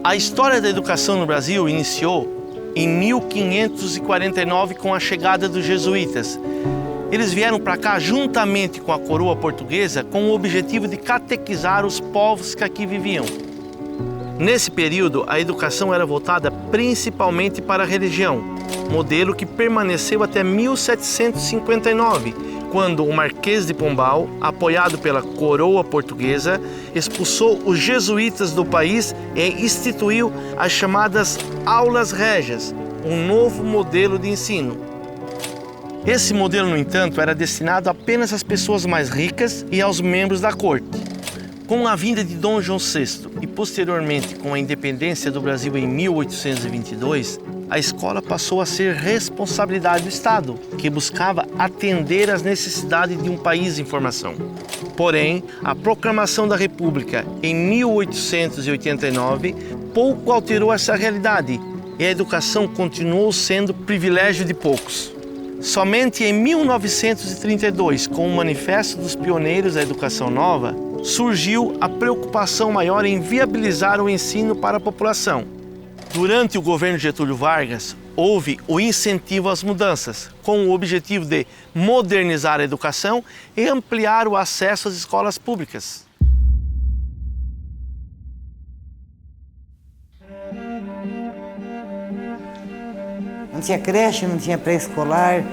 A história da educação no Brasil iniciou em 1549 com a chegada dos jesuítas. Eles vieram para cá juntamente com a coroa portuguesa com o objetivo de catequizar os povos que aqui viviam. Nesse período, a educação era voltada principalmente para a religião, modelo que permaneceu até 1759, quando o Marquês de Pombal, apoiado pela coroa portuguesa, expulsou os jesuítas do país e instituiu as chamadas aulas régias, um novo modelo de ensino. Esse modelo, no entanto, era destinado apenas às pessoas mais ricas e aos membros da corte. Com a vinda de Dom João VI e posteriormente com a independência do Brasil em 1822, a escola passou a ser responsabilidade do Estado, que buscava atender às necessidades de um país em formação. Porém, a proclamação da República em 1889 pouco alterou essa realidade e a educação continuou sendo privilégio de poucos. Somente em 1932, com o Manifesto dos Pioneiros da Educação Nova, surgiu a preocupação maior em viabilizar o ensino para a população. Durante o governo Getúlio Vargas, houve o incentivo às mudanças, com o objetivo de modernizar a educação e ampliar o acesso às escolas públicas. Não tinha creche, não tinha pré-escolar.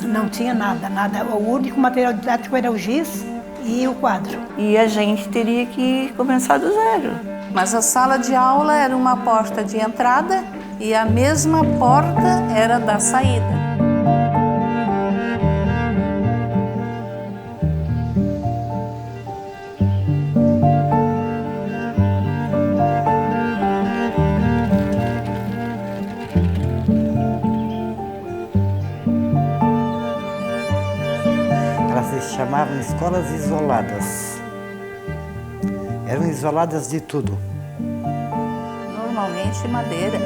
Não tinha nada, nada. O único material didático era o giz e o quadro. E a gente teria que começar do zero. Mas a sala de aula era uma porta de entrada e a mesma porta era da saída. Elas se chamavam escolas isoladas. Eram isoladas de tudo. Normalmente madeira.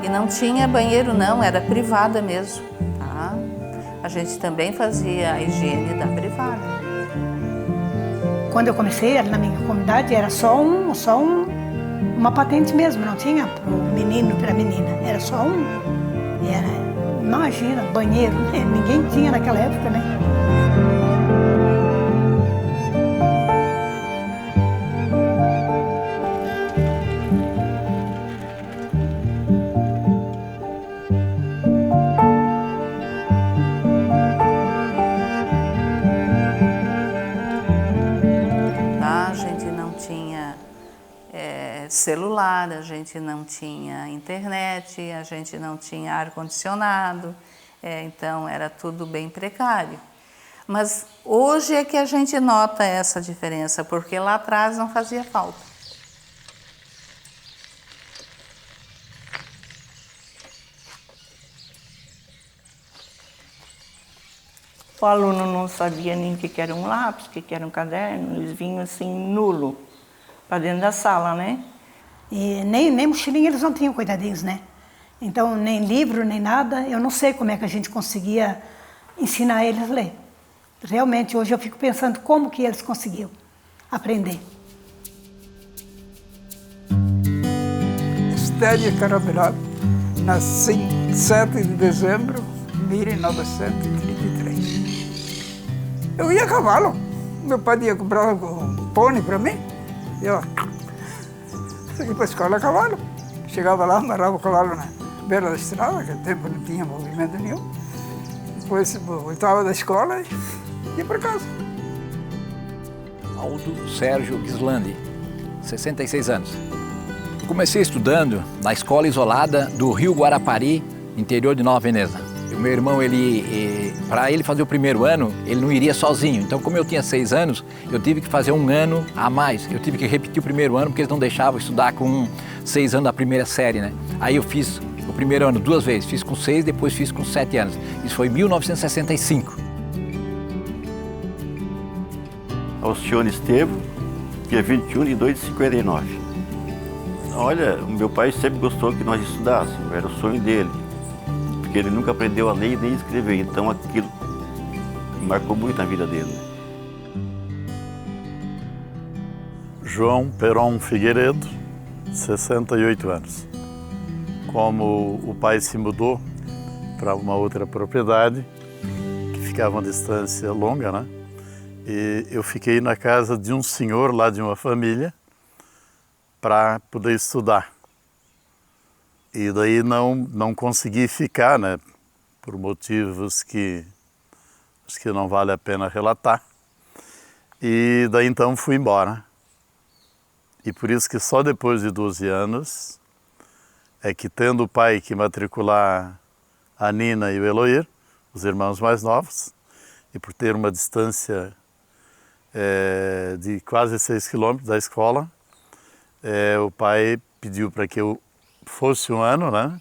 E não tinha banheiro não, era privada mesmo. Tá? A gente também fazia a higiene da privada. Quando eu comecei, na minha comunidade, era só uma patente mesmo, não tinha para o menino e para a menina. Era só um. E era, imagina, banheiro, né? Ninguém tinha naquela época, né? Celular, a gente não tinha internet, a gente não tinha ar-condicionado, então era tudo bem precário. Mas hoje é que a gente nota essa diferença, porque lá atrás não fazia falta. O aluno não sabia nem o que era um lápis, o que era um caderno, eles vinham assim nulo para dentro da sala, né? E nem mochilinha eles não tinham, coitadinhos, né? Então, nem livro, nem nada. Eu não sei como é que a gente conseguia ensinar eles a ler. Realmente, hoje eu fico pensando como que eles conseguiam aprender. Estélia Caramelado, nasci em 7 de dezembro de 1933. Eu ia a cavalo. Meu pai ia comprar um pônei para mim. E eu ia para a escola a cavalo. Chegava lá, amarrava o cavalo na beira da estrada, naquele tempo não tinha movimento nenhum. Depois voltava da escola e ia para casa. Aldo Sérgio Gislandi, 66 anos. Comecei estudando na escola isolada do Rio Guarapari, interior de Nova Veneza. O meu irmão, para ele fazer o primeiro ano, ele não iria sozinho. Então, como eu tinha 6 anos, eu tive que fazer um ano a mais. Eu tive que repetir o primeiro ano, porque eles não deixavam estudar com 6 anos da primeira série, né? Aí eu fiz o primeiro ano 2 vezes. Fiz com 6, depois fiz com 7 anos. Isso foi em 1965. Alcione Estevo, dia 21 de 2 de 59. Olha, o meu pai sempre gostou que nós estudássemos, era o sonho dele. Porque ele nunca aprendeu a ler nem a escrever, então aquilo marcou muito na vida dele. João Peron Figueiredo, 68 anos. Como o pai se mudou para uma outra propriedade, que ficava uma distância longa, né? E eu fiquei na casa de um senhor lá de uma família para poder estudar. E daí não consegui ficar, né? Por motivos que acho que não vale a pena relatar. E daí então fui embora. E por isso que só depois de 12 anos é que, tendo o pai que matricular a Nina e o Eloir, os irmãos mais novos, e por ter uma distância de quase 6 quilômetros da escola, o pai pediu para que eu fosse um ano, né,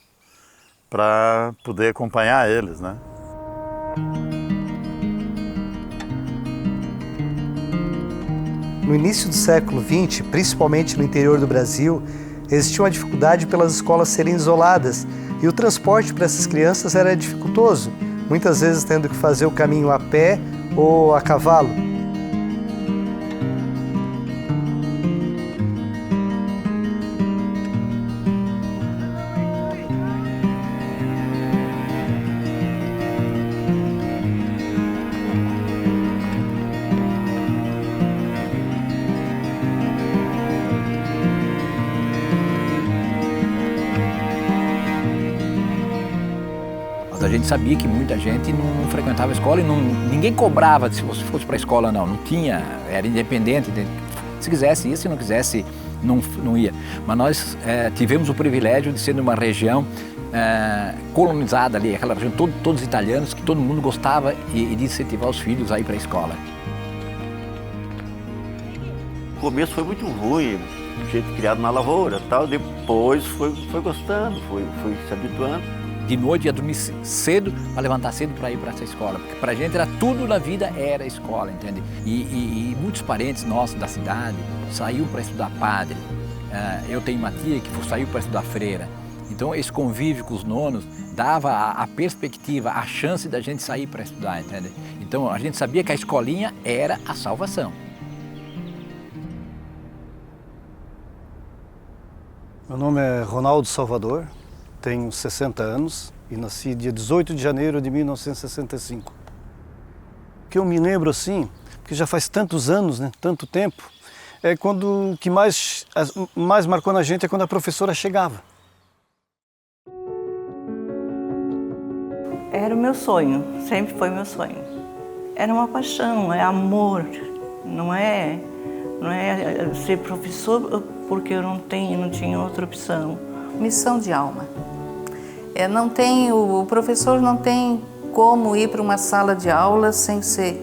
para poder acompanhar eles, né. No início do século XX, principalmente no interior do Brasil, existia uma dificuldade pelas escolas serem isoladas e o transporte para essas crianças era dificultoso, muitas vezes tendo que fazer o caminho a pé ou a cavalo. A gente sabia que muita gente não frequentava a escola e ninguém cobrava se você fosse para a escola, não tinha, era independente, se quisesse ia, se não quisesse não ia. Mas nós tivemos o privilégio de ser numa região colonizada ali, aquela região todos italianos, que todo mundo gostava e de incentivar os filhos a ir para a escola. O começo foi muito ruim, gente criado na lavoura, tal. Depois foi gostando, foi se habituando. De noite ia dormir cedo para levantar cedo para ir para essa escola, porque para a gente era tudo na vida, era a escola, entende? E muitos parentes nossos da cidade saíram para estudar padre. Eu tenho uma tia que saiu para estudar freira. Então esse convívio com os nonos dava a perspectiva, a chance da gente sair para estudar, entende? Então a gente sabia que a escolinha era a salvação. Meu nome é Ronaldo Salvador, tenho 60 anos e nasci dia 18 de janeiro de 1965. O que eu me lembro assim, porque já faz tantos anos, né, tanto tempo, é quando o que mais marcou na gente é quando a professora chegava. Era o meu sonho, sempre foi meu sonho. Era uma paixão, é amor, não é ser professor porque eu não tinha outra opção. Missão de alma. O professor não tem como ir para uma sala de aula sem ser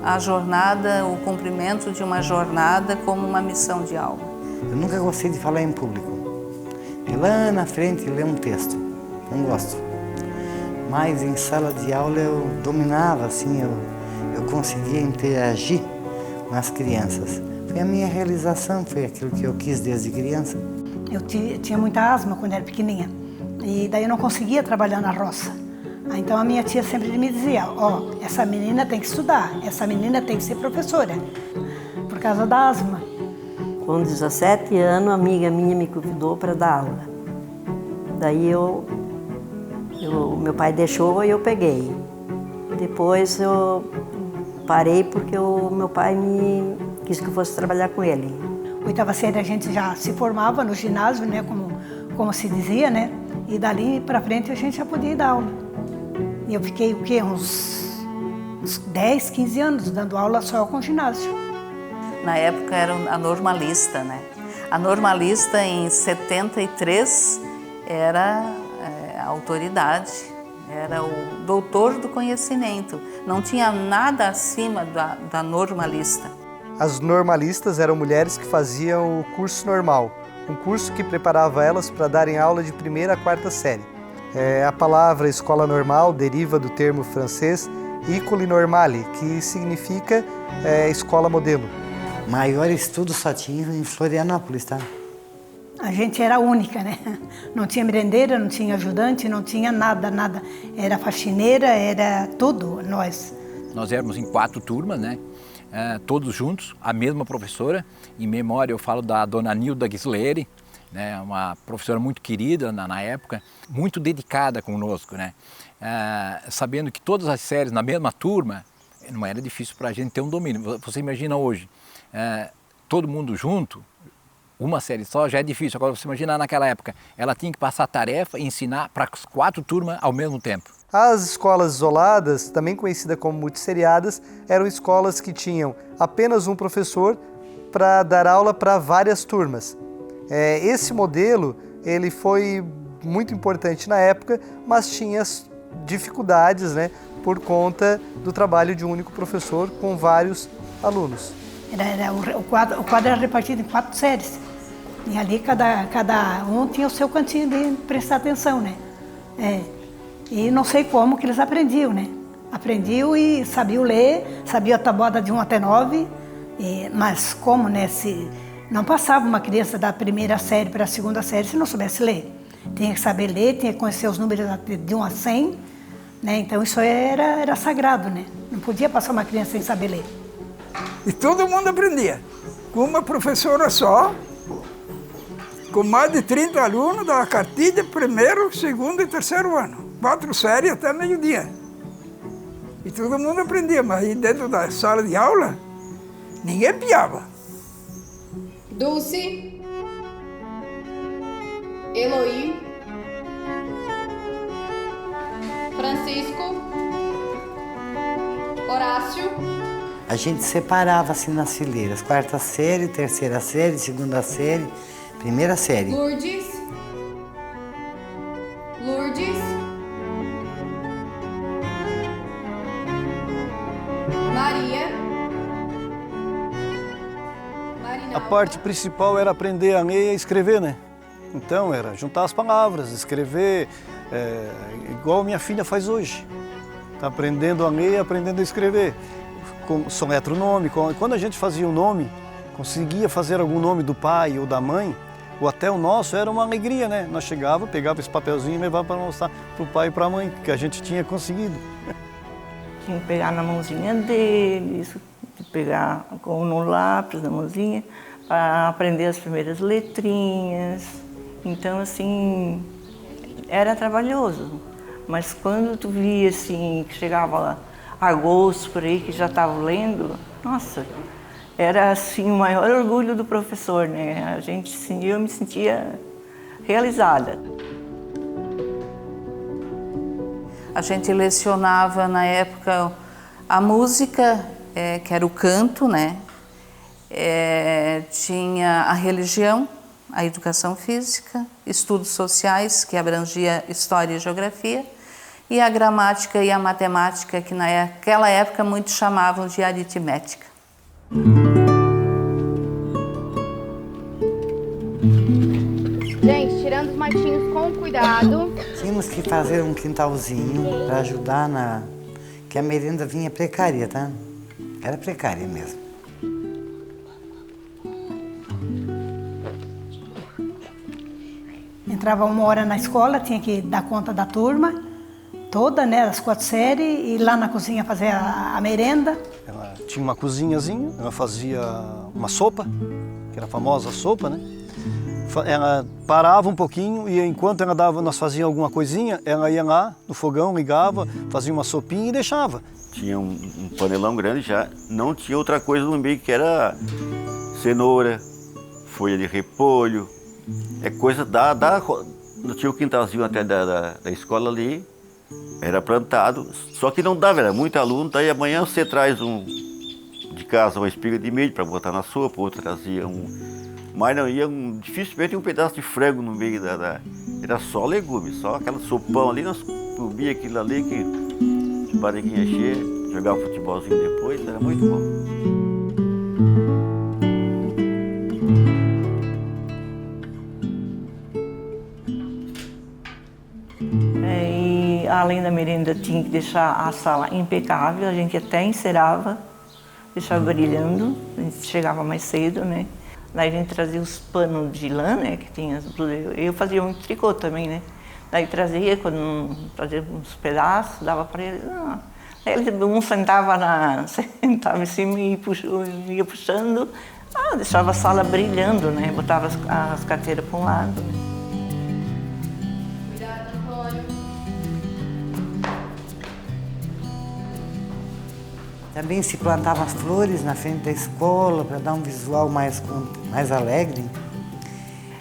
a jornada, o cumprimento de uma jornada como uma missão de alma. Eu nunca gostei de falar em público. Ir lá na frente ler um texto, não gosto. Mas em sala de aula eu dominava, assim, eu conseguia interagir com as crianças. Foi a minha realização, foi aquilo que eu quis desde criança. Eu tinha muita asma quando era pequenininha. E daí eu não conseguia trabalhar na roça. Então a minha tia sempre me dizia, essa menina tem que estudar, essa menina tem que ser professora, por causa da asma. Com 17 anos, uma amiga minha me convidou para dar aula. Daí meu pai deixou e eu peguei. Depois eu parei porque o meu pai me quis que eu fosse trabalhar com ele. Oitava série a gente já se formava no ginásio, né, como se dizia, né? E dali para frente a gente já podia dar aula. E eu fiquei, uns 10, 15 anos dando aula só com ginásio. Na época era a normalista, né? A normalista em 73 era a autoridade, era o doutor do conhecimento. Não tinha nada acima da normalista. As normalistas eram mulheres que faziam o curso normal, um curso que preparava elas para darem aula de 1ª a 4ª série. A palavra escola normal deriva do termo francês école normale, que significa escola modelo. Maior estudo só tinha em Florianópolis, tá? A gente era única, né? Não tinha merendeira, não tinha ajudante, não tinha nada. Era faxineira, era tudo, nós. Nós éramos em 4 turmas, né? todos juntos, a mesma professora. Em memória eu falo da dona Nilda Ghisleri, né, uma professora muito querida na época, muito dedicada conosco, né? Sabendo que todas as séries na mesma turma, não era difícil para a gente ter um domínio. Você imagina hoje, todo mundo junto, uma série só já é difícil. Agora você imagina naquela época, ela tinha que passar a tarefa e ensinar para as 4 turmas ao mesmo tempo. As escolas isoladas, também conhecidas como multisseriadas, eram escolas que tinham apenas um professor para dar aula para várias turmas. Esse modelo ele foi muito importante na época, mas tinha dificuldades, né, por conta do trabalho de um único professor com vários alunos. O quadro era repartido em 4 séries. E ali cada um tinha o seu cantinho de prestar atenção, né? E não sei como que eles aprendiam, né? Aprendiam e sabiam ler, sabiam a tabuada de 1 até 9, mas como, né? Não passava uma criança da primeira série para a segunda série se não soubesse ler. Tinha que saber ler, tinha que conhecer os números de 1 a 100, né? Então isso era sagrado, né? Não podia passar uma criança sem saber ler. E todo mundo aprendia. Com uma professora só, com mais de 30 alunos da cartilha, primeiro, segundo e terceiro ano. 4 séries até meio-dia. E todo mundo aprendia, mas aí dentro da sala de aula, ninguém piava. Dulce, Eloí, Francisco, Horácio. A gente separava assim nas fileiras, 4ª série, 3ª série, 2ª série, 1ª série. Lourdes, Maria. A parte principal era aprender a ler e a escrever, né? Então era juntar as palavras, escrever, igual minha filha faz hoje. Está aprendendo a ler e aprendendo a escrever. Soletra o nome. Quando a gente fazia o nome, conseguia fazer algum nome do pai ou da mãe, ou até o nosso, era uma alegria, né? Nós chegava, pegava esse papelzinho e levava para mostrar para o pai e para a mãe, que a gente tinha conseguido. Tinha que pegar na mãozinha deles, pegar no lápis na mãozinha, para aprender as primeiras letrinhas. Então, assim, era trabalhoso. Mas quando tu via, assim, que chegava lá, agosto, por aí, que já estava lendo, nossa, era, assim, o maior orgulho do professor, né? Eu me sentia realizada. A gente lecionava, na época, a música, que era o canto, né? Tinha a religião, a educação física, estudos sociais, que abrangia história e geografia, e a gramática e a matemática, que naquela época muitos chamavam de aritmética. Gente, tirando os matinhos com cuidado. Tínhamos que fazer um quintalzinho para ajudar que a merenda vinha precária, tá? Era precária mesmo. Entrava 1 hora na escola, tinha que dar conta da turma toda, né, das 4 séries, e ir lá na cozinha fazer a merenda. Ela tinha uma cozinhazinha, ela fazia uma sopa, que era a famosa sopa, né? Ela parava um pouquinho e enquanto nós fazíamos alguma coisinha, ela ia lá no fogão, ligava, fazia uma sopinha e deixava. Tinha um panelão grande já, não tinha outra coisa no meio que era cenoura, folha de repolho, coisa não tinha o quintalzinho até da escola ali, era plantado, só que não dava, era muito aluno, daí amanhã você traz de casa uma espiga de milho para botar na sopa, outro trazia mas não ia, dificilmente um pedaço de frango no meio era só legumes, só aquela sopão ali, nós comia aquilo ali, que barriguinha cheia, jogava futebolzinho depois, era muito bom. E além da merenda, tinha que deixar a sala impecável, a gente até encerava, deixava brilhando, a gente chegava mais cedo, né? Daí a gente trazia os panos de lã, né, que tinha, eu fazia muito tricô também, né? Daí trazia, quando fazia uns pedaços, dava para ele. Um sentava em cima e ia puxando, deixava a sala brilhando, né? Botava as carteiras para um lado. Cuidado, Antônio. Também se plantavam as flores na frente da escola para dar um visual mais alegre.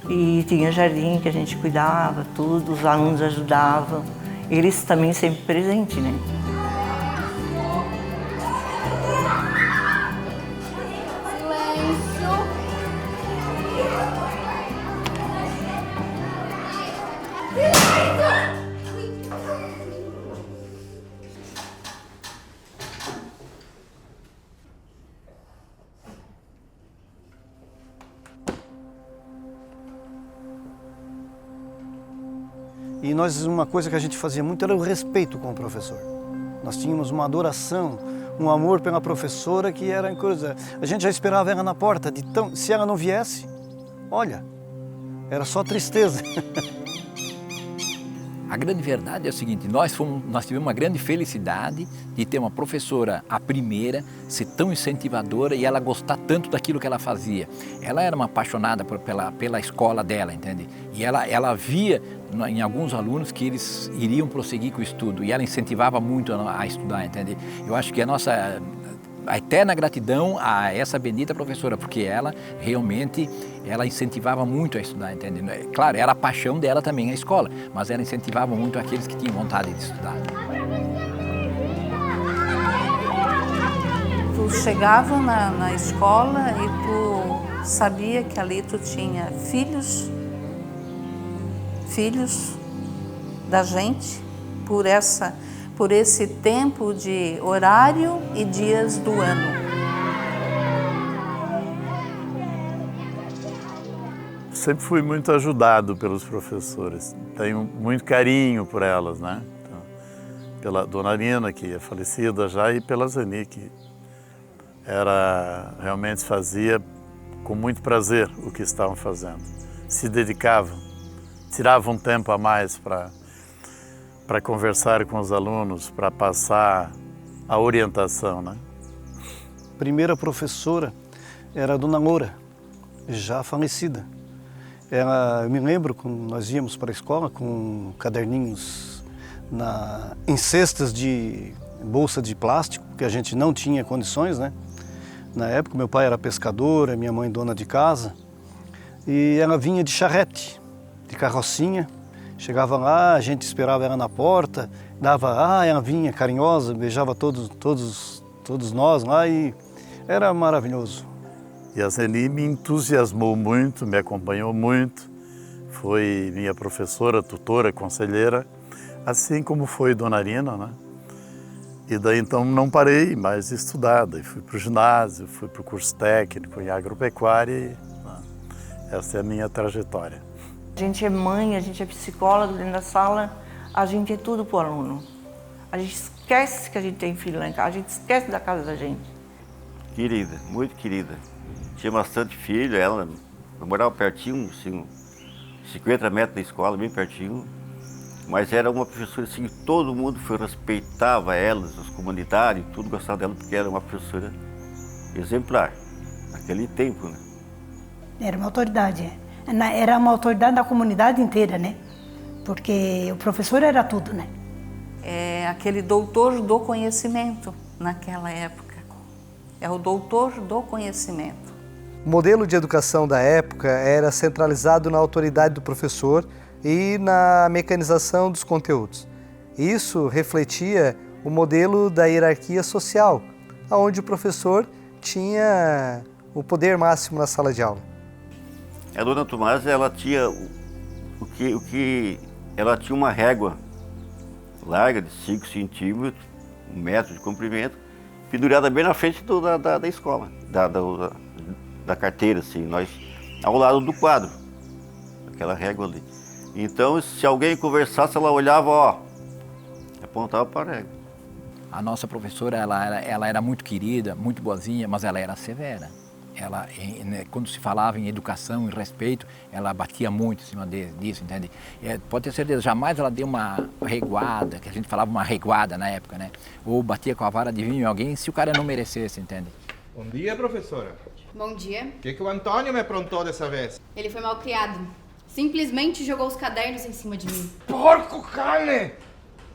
E tinha jardim que a gente cuidava, tudo, os alunos ajudavam. Eles também sempre presentes, né? Silêncio. E uma coisa que a gente fazia muito era o respeito com o professor. Nós tínhamos uma adoração, um amor pela professora que era coisa. A gente já esperava ela na porta, se ela não viesse, olha, era só tristeza. A grande verdade é o seguinte, nós tivemos uma grande felicidade de ter uma professora, a primeira, ser tão incentivadora e ela gostar tanto daquilo que ela fazia. Ela era uma apaixonada pela escola dela, entende? E ela via em alguns alunos que eles iriam prosseguir com o estudo e ela incentivava muito a estudar, entende? Eu acho que a eterna gratidão a essa bendita professora, porque ela realmente incentivava muito a estudar, entende? Claro, era a paixão dela também a escola, mas ela incentivava muito aqueles que tinham vontade de estudar. Tu chegava na escola e tu sabia que ali tu tinha filhos da gente por esse tempo de horário e dias do ano. Sempre fui muito ajudado pelos professores. Tenho muito carinho por elas, né? Então, pela Dona Nina, que é falecida já, e pela Zeni, que realmente fazia com muito prazer o que estavam fazendo. Se dedicavam, tiravam um tempo a mais para conversar com os alunos, para passar a orientação, né? Primeira professora era a Dona Loura, já falecida. Eu me lembro quando nós íamos para a escola com caderninhos em cestas de bolsa de plástico, porque a gente não tinha condições, né? Na época, meu pai era pescador, minha mãe dona de casa, e ela vinha de charrete, de carrocinha. Chegava lá, a gente esperava ela na porta, ela vinha carinhosa, beijava todos nós lá e era maravilhoso. E a Zeni me entusiasmou muito, me acompanhou muito, foi minha professora, tutora, conselheira, assim como foi Dona Nina, né? E daí então não parei mais de estudar, daí fui para o ginásio, fui para o curso técnico em agropecuária e essa é a minha trajetória. A gente é mãe, a gente é psicóloga dentro da sala, a gente é tudo para o aluno. A gente esquece que a gente tem filho lá em casa, a gente esquece da casa da gente. Querida, muito querida. Tinha bastante filho, ela morava pertinho, assim, 50 metros da escola, bem pertinho. Mas era uma professora assim, que todo mundo respeitava ela, os comunitários, tudo gostava dela, porque era uma professora exemplar, naquele tempo, né? Era uma autoridade, era uma autoridade da comunidade inteira, né? Porque o professor era tudo, né? É aquele doutor do conhecimento naquela época. É o doutor do conhecimento. O modelo de educação da época era centralizado na autoridade do professor e na mecanização dos conteúdos. Isso refletia o modelo da hierarquia social, onde o professor tinha o poder máximo na sala de aula. A dona Tomás, ela tinha ela tinha uma régua larga de 5 centímetros, 1 metro de comprimento, pendurada bem na frente da escola, da carteira, assim, ao lado do quadro, aquela régua ali. Então, se alguém conversasse, ela olhava, apontava para a régua. A nossa professora, ela era muito querida, muito boazinha, mas ela era severa. ela, quando se falava em educação e respeito, ela batia muito em cima disso, entende? Pode ter certeza, jamais ela deu uma reguada, que a gente falava uma reguada na época, né? Ou batia com a vara de vinho em alguém se o cara não merecesse, entende? Bom dia, professora. Bom dia. O que o Antônio me aprontou dessa vez? Ele foi mal criado. Simplesmente jogou os cadernos em cima de mim. Porco cane!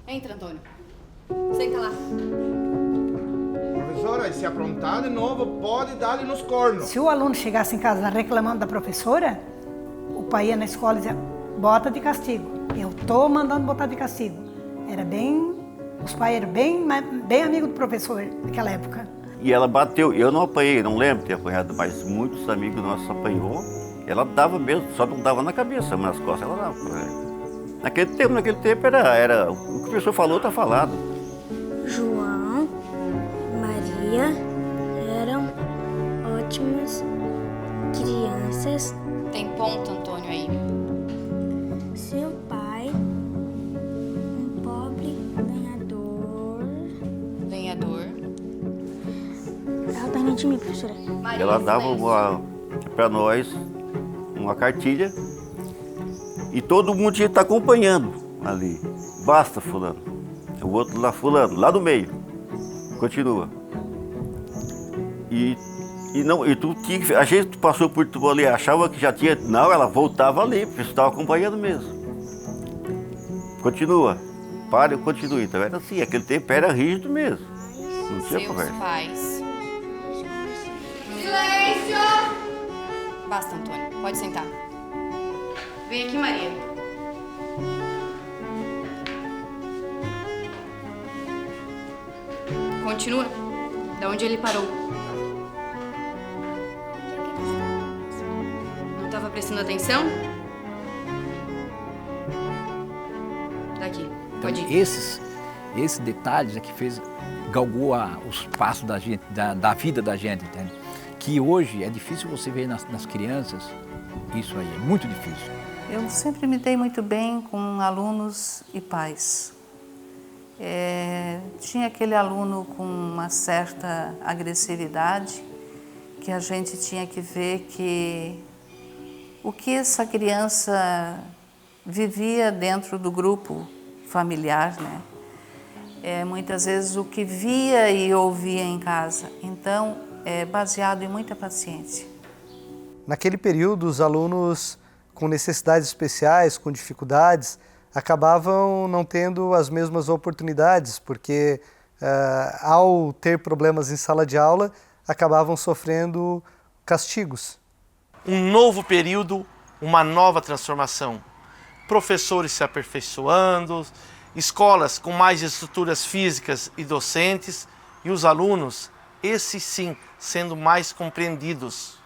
Entra, Antônio. Senta lá. Professora, e se aprontar de novo, pode dar-lhe nos cornos. Se o aluno chegasse em casa reclamando da professora, o pai ia na escola e dizia, bota de castigo. Eu tô mandando botar de castigo. Os pais eram bem amigos do professor naquela época. E ela bateu, eu não apanhei, não lembro de ter apanhado, mas muitos amigos nossos apanhou. Ela dava mesmo, só não dava na cabeça, mas nas costas ela dava. Naquele tempo era o que o professor falou, tá falado. João, Maria eram ótimas crianças. Tem ponto, Antônio, aí. Seu pai, um pobre lenhador. Lenhador. Ela tá indo de mim, professora. Maria, Ela dava para nós uma cartilha e todo mundo tinha que estar acompanhando ali. Basta, fulano. O outro lá, fulano, lá no meio. Continua. E tu tinha que... A gente passou por tu ali, achava que já tinha... Não, ela voltava ali, porque você estava acompanhando mesmo. Continua. Para, eu continuo. Então era assim, aquele tempo era rígido mesmo. Não tinha conversa. Pais. Silêncio! Basta, Antônio. Pode sentar. Vem aqui, Maria. Continua. Da onde ele parou. Não estava prestando atenção? Daqui. Pode ir. Esses detalhes é que galgou os passos da vida da gente, entende? Que hoje é difícil você ver nas crianças, isso aí, é muito difícil. Eu sempre me dei muito bem com alunos e pais. Tinha aquele aluno com uma certa agressividade, que a gente tinha que ver o que essa criança vivia dentro do grupo familiar, né? Muitas vezes o que via e ouvia em casa. Então, é baseado em muita paciência. Naquele período, os alunos com necessidades especiais, com dificuldades, acabavam não tendo as mesmas oportunidades, porque ao ter problemas em sala de aula, acabavam sofrendo castigos. Um novo período, uma nova transformação. Professores se aperfeiçoando, escolas com mais estruturas físicas e docentes, e os alunos, esses sim, sendo mais compreendidos.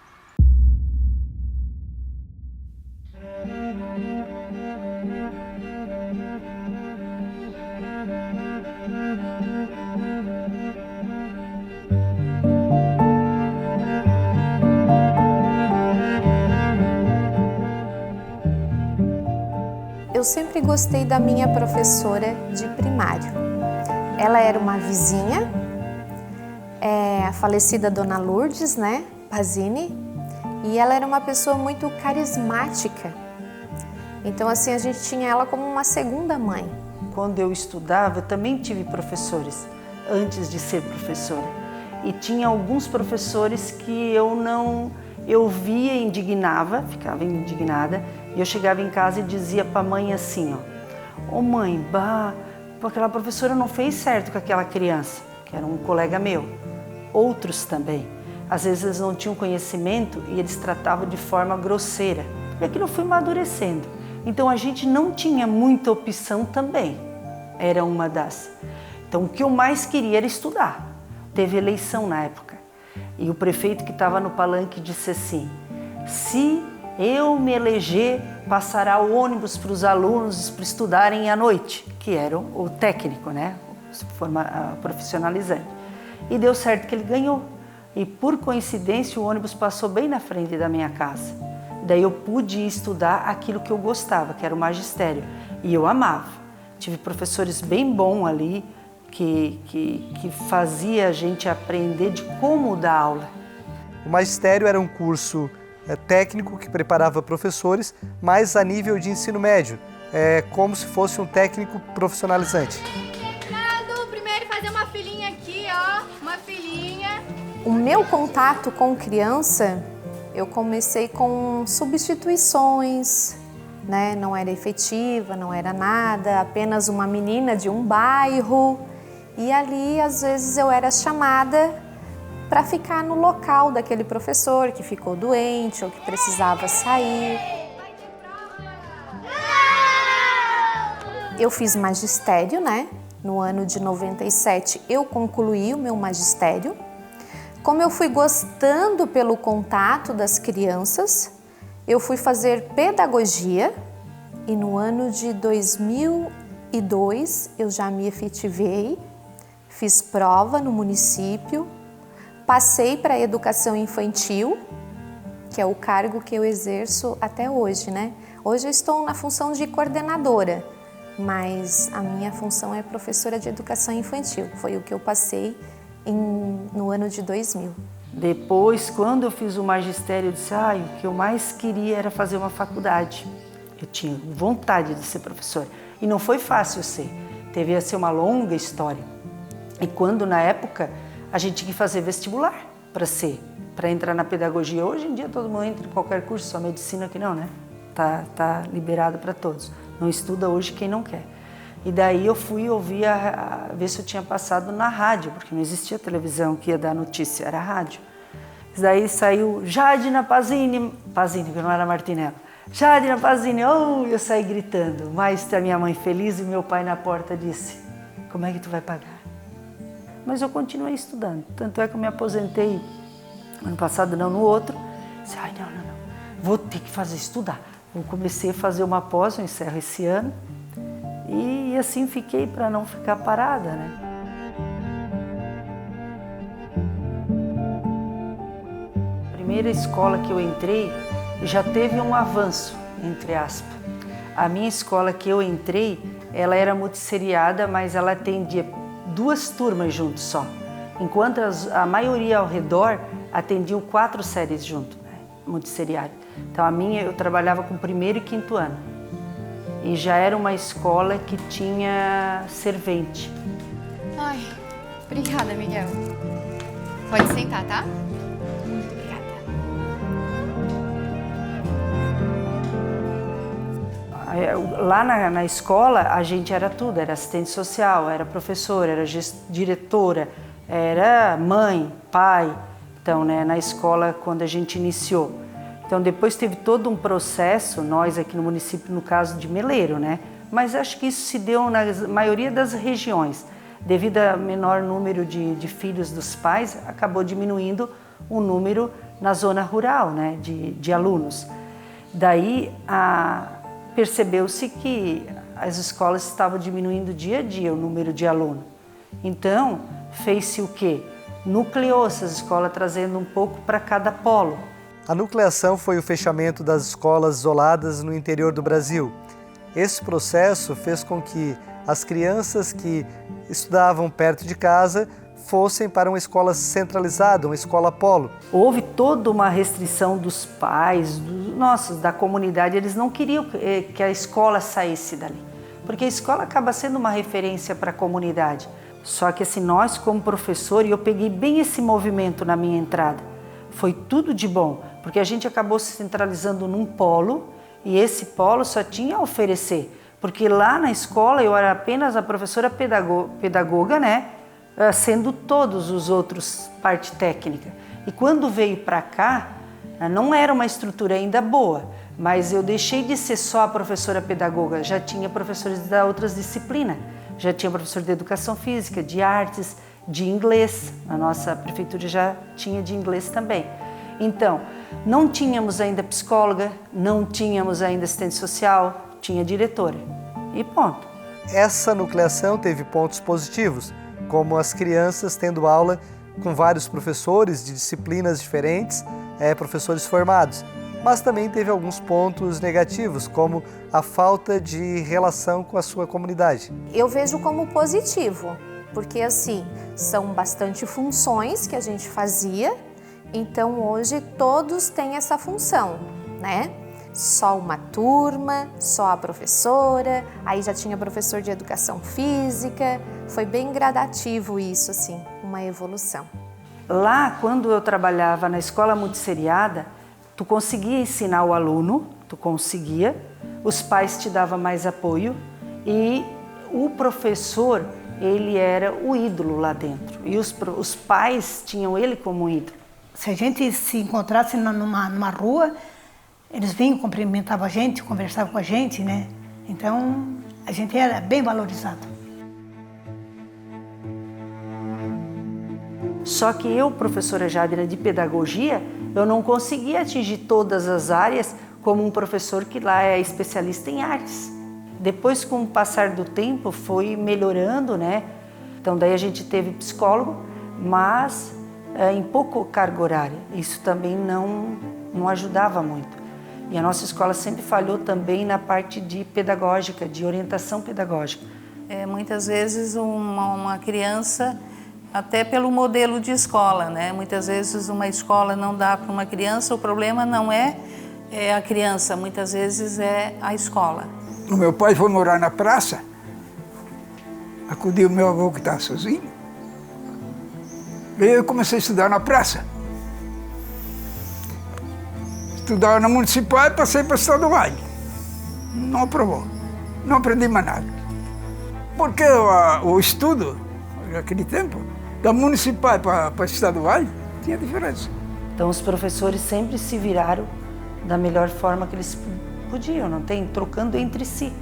Eu sempre gostei da minha professora de primário. Ela era uma vizinha, a falecida Dona Lourdes, né, Pazini, e ela era uma pessoa muito carismática. Então, assim, a gente tinha ela como uma segunda mãe. Quando eu estudava, eu também tive professores, antes de ser professora. E tinha alguns professores que eu via e indignava, ficava indignada, e eu chegava em casa e dizia para a mãe assim, ó, ô mãe, aquela professora não fez certo com aquela criança, que era um colega meu. Outros também. Às vezes eles não tinham conhecimento e eles tratavam de forma grosseira. E aquilo foi amadurecendo. Então a gente não tinha muita opção também. Era uma das. Então o que eu mais queria era estudar. Teve eleição na época. E o prefeito que estava no palanque disse assim, se eu me eleger, passará o ônibus para os alunos para estudarem à noite, que era o técnico, né? Profissionalizante. E deu certo que ele ganhou. E por coincidência o ônibus passou bem na frente da minha casa. Daí eu pude estudar aquilo que eu gostava, que era o magistério. E eu amava. Tive professores bem bons ali, que fazia a gente aprender de como dar aula. O magistério era um curso técnico que preparava professores, mas a nível de ensino médio, como se fosse um técnico profissionalizante. Primeiro fazer uma filinha aqui, ó, uma filinha. O meu contato com criança, eu comecei com substituições, né? Não era efetiva, não era nada, apenas uma menina de um bairro. E ali, às vezes, eu era chamada para ficar no local daquele professor que ficou doente ou que precisava sair. Eu fiz magistério, né? No ano de 97, eu concluí o meu magistério. Como eu fui gostando pelo contato das crianças, eu fui fazer pedagogia e no ano de 2002 eu já me efetivei, fiz prova no município, passei para a educação infantil, que é o cargo que eu exerço até hoje, né? Hoje eu estou na função de coordenadora, mas a minha função é professora de educação infantil. Foi o que eu passei no ano de 2000. Depois, quando eu fiz o magistério, eu disse, o que eu mais queria era fazer uma faculdade. Eu tinha vontade de ser professora. E não foi fácil ser. Teve a ser uma longa história. E quando, na época, a gente tinha que fazer vestibular para entrar na pedagogia. Hoje em dia todo mundo entra em qualquer curso, só medicina que não, né? Tá liberado para todos. Não estuda hoje quem não quer. E daí eu fui ouvir, ver se eu tinha passado na rádio, porque não existia televisão que ia dar notícia, era rádio. Daí saiu Jadina Pazini, que não era Martinello. Jadina Pazini, eu saí gritando. Mas a minha mãe feliz e meu pai na porta disse, como é que tu vai pagar? Mas eu continuei estudando, tanto é que eu me aposentei ano passado, não no outro. Disse, não, vou ter que estudar. Eu comecei a fazer uma pós, eu encerro esse ano. E assim fiquei para não ficar parada, né? A primeira escola que eu entrei já teve um avanço, entre aspas. A minha escola que eu entrei, ela era multisseriada, mas ela atendia 2 turmas juntos só. Enquanto a maioria ao redor atendiam 4 séries junto, né? Multisseriada. Então a minha, eu trabalhava com 1º e 5º ano. E já era uma escola que tinha servente. Ai, obrigada, Miguel. Pode sentar, tá? Muito obrigada. Lá na escola, a gente era tudo. Era assistente social, era professora, era diretora, era mãe, pai. Então, né, na escola, quando a gente iniciou. Então, depois teve todo um processo, nós aqui no município, no caso de Meleiro, né? Mas acho que isso se deu na maioria das regiões. Devido ao menor número de filhos dos pais, acabou diminuindo o número na zona rural, né? De alunos. Daí, percebeu-se que as escolas estavam diminuindo dia a dia o número de alunos. Então, fez-se o quê? Nucleou essas escolas, trazendo um pouco para cada polo. A nucleação foi o fechamento das escolas isoladas no interior do Brasil. Esse processo fez com que as crianças que estudavam perto de casa fossem para uma escola centralizada, uma escola polo. Houve toda uma restrição dos pais, da comunidade. Eles não queriam que a escola saísse dali, porque a escola acaba sendo uma referência para a comunidade. Só que assim, nós como professor, e eu peguei bem esse movimento na minha entrada, foi tudo de bom, porque a gente acabou se centralizando num polo e esse polo só tinha a oferecer, porque lá na escola eu era apenas a professora pedagoga, né, sendo todos os outros parte técnica. E quando veio para cá, não era uma estrutura ainda boa, mas eu deixei de ser só a professora pedagoga, já tinha professores da outras disciplinas, já tinha professor de educação física, de artes, de inglês, a nossa prefeitura já tinha de inglês também. Então, não tínhamos ainda psicóloga, não tínhamos ainda assistente social, tinha diretora e ponto. Essa nucleação teve pontos positivos, como as crianças tendo aula com vários professores de disciplinas diferentes, professores formados, mas também teve alguns pontos negativos, como a falta de relação com a sua comunidade. Eu vejo como positivo, porque assim, são bastante funções que a gente fazia Então hoje todos têm essa função, né? Só uma turma, só a professora, aí já tinha professor de educação física, foi bem gradativo isso, assim, uma evolução. Lá, quando eu trabalhava na escola multisseriada, tu conseguia ensinar o aluno, tu conseguia, os pais te davam mais apoio e o professor, ele era o ídolo lá dentro e os pais tinham ele como ídolo. Se a gente se encontrasse numa rua, eles vinham, cumprimentavam a gente, conversavam com a gente, né? Então, a gente era bem valorizado. Só que eu, professora Jadira de pedagogia, eu não conseguia atingir todas as áreas como um professor que lá é especialista em artes. Depois, com o passar do tempo, foi melhorando, né? Então, daí a gente teve psicólogo, mas em pouco carga horária. Isso também não ajudava muito. E a nossa escola sempre falhou também na parte de pedagógica, de orientação pedagógica. Muitas vezes uma criança, até pelo modelo de escola, né? Muitas vezes uma escola não dá para uma criança, o problema não é a criança, muitas vezes é a escola. O meu pai foi morar na praça, acudiu o meu avô que estava sozinho, e eu comecei a estudar na praça. Estudava na municipal e passei para estadual. Não aprovou, não aprendi mais nada. Porque o estudo, naquele tempo, da municipal para estadual, tinha diferença. Então os professores sempre se viraram da melhor forma que eles podiam, não tem? Trocando entre si.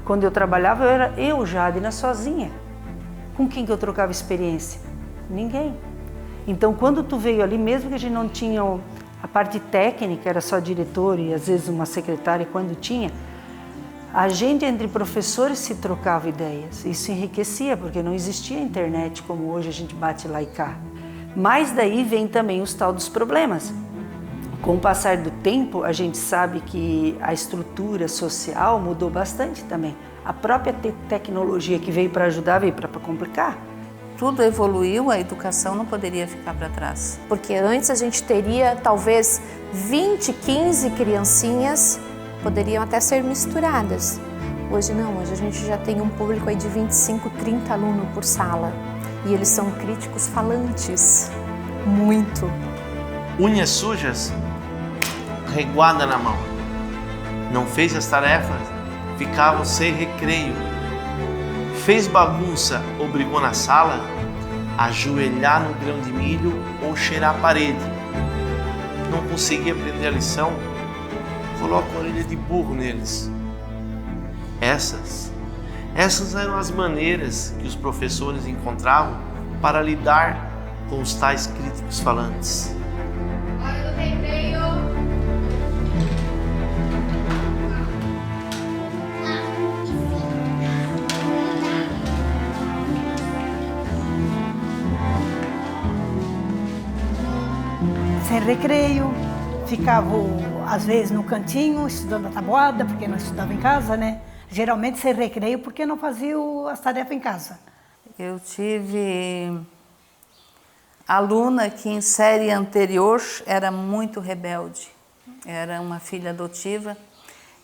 Quando eu trabalhava, era eu, Jadina, sozinha. Com quem que eu trocava experiência? Ninguém. Então quando tu veio ali, mesmo que a gente não tinha a parte técnica, era só diretor e às vezes uma secretária, quando tinha, a gente entre professores se trocava ideias. Isso enriquecia, porque não existia internet como hoje a gente bate lá e cá. Mas daí vem também os tal dos problemas. Com o passar do tempo, a gente sabe que a estrutura social mudou bastante também. A própria tecnologia que veio para ajudar, veio para complicar. Tudo evoluiu, a educação não poderia ficar para trás. Porque antes a gente teria talvez 20, 15 criancinhas, poderiam até ser misturadas. Hoje não, hoje a gente já tem um público aí de 25, 30 alunos por sala. E eles são críticos falantes, muito. Unhas sujas, reguada na mão. Não fez as tarefas, ficavam sem recreio. Fez bagunça ou brigou na sala, ajoelhar no grão de milho ou cheirar a parede. Não conseguia aprender a lição, coloca a orelha de burro neles. Essas eram as maneiras que os professores encontravam para lidar com os tais críticos falantes. Hora do recreio. Sem recreio, ficava às vezes no cantinho estudando a tabuada, porque não estudava em casa, né? Geralmente sem recreio porque não fazia as tarefas em casa. Eu tive aluna que em série anterior era muito rebelde. Era uma filha adotiva.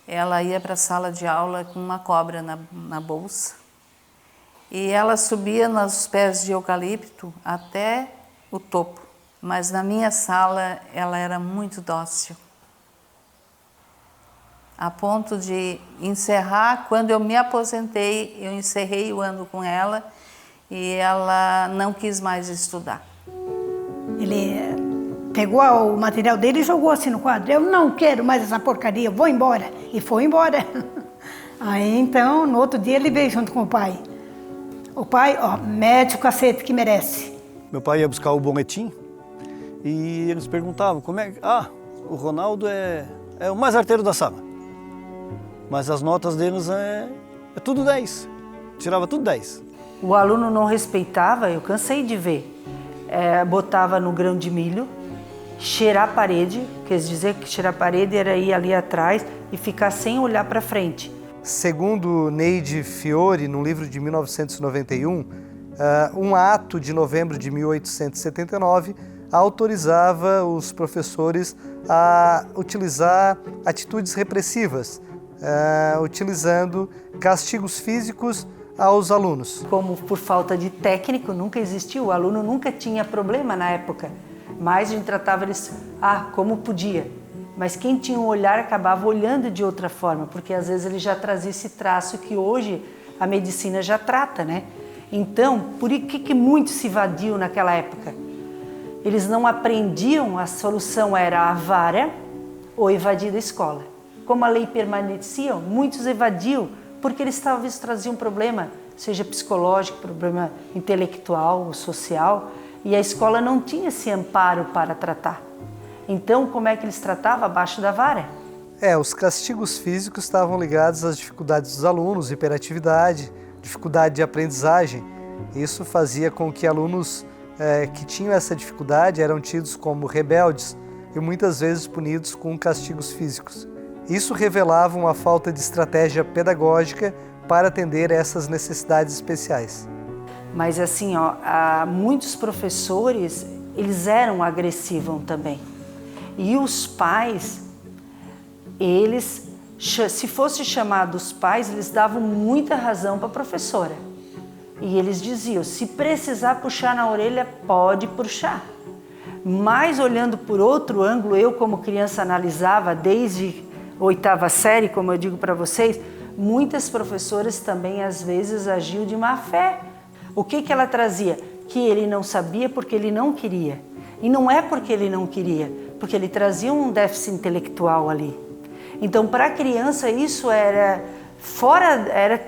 Ela ia para a sala de aula com uma cobra na bolsa. E ela subia nos pés de eucalipto até o topo. Mas na minha sala ela era muito dócil. A ponto de encerrar, quando eu me aposentei, eu encerrei o ano com ela e ela não quis mais estudar. Ele pegou o material dele e jogou assim no quadro. Eu não quero mais essa porcaria, eu vou embora. E foi embora. Aí então, no outro dia ele veio junto com o pai. O pai, mete o cacete que merece. Meu pai ia buscar o boletim e eles perguntavam como é que... o Ronaldo é o mais arteiro da sala. Mas as notas deles é tudo 10. Tirava tudo 10. O aluno não respeitava, eu cansei de ver. Botava no grão de milho, cheirar a parede, quer dizer que cheirar a parede era ir ali atrás e ficar sem olhar para frente. Segundo Neide Fiore, num livro de 1991, um ato de novembro de 1879 autorizava os professores a utilizar atitudes repressivas, utilizando castigos físicos aos alunos. Como por falta de técnico nunca existiu, o aluno nunca tinha problema na época, mas a gente tratava eles como podia. Mas quem tinha um olhar acabava olhando de outra forma, porque às vezes ele já trazia esse traço que hoje a medicina já trata, né? Então, por que muito se evadiu naquela época? Eles não aprendiam, a solução era a vara ou evadir da escola. Como a lei permanecia, muitos evadiam porque eles talvez traziam um problema, seja psicológico, problema intelectual ou social, e a escola não tinha esse amparo para tratar. Então, como é que eles tratavam? Abaixo da vara. Os castigos físicos estavam ligados às dificuldades dos alunos, hiperatividade, dificuldade de aprendizagem. Isso fazia com que alunos que tinham essa dificuldade eram tidos como rebeldes e muitas vezes punidos com castigos físicos. Isso revelava uma falta de estratégia pedagógica para atender essas necessidades especiais. Mas assim, muitos professores, eles eram agressivos também. E os pais, eles, se fosse chamado os pais, eles davam muita razão para a professora. E eles diziam, se precisar puxar na orelha, pode puxar. Mas olhando por outro ângulo, eu como criança analisava desde a 8ª série, como eu digo para vocês, muitas professoras também às vezes agiam de má fé. O que ela trazia? Que ele não sabia porque ele não queria. E não é porque ele não queria, porque ele trazia um déficit intelectual ali. Então, para a criança, isso era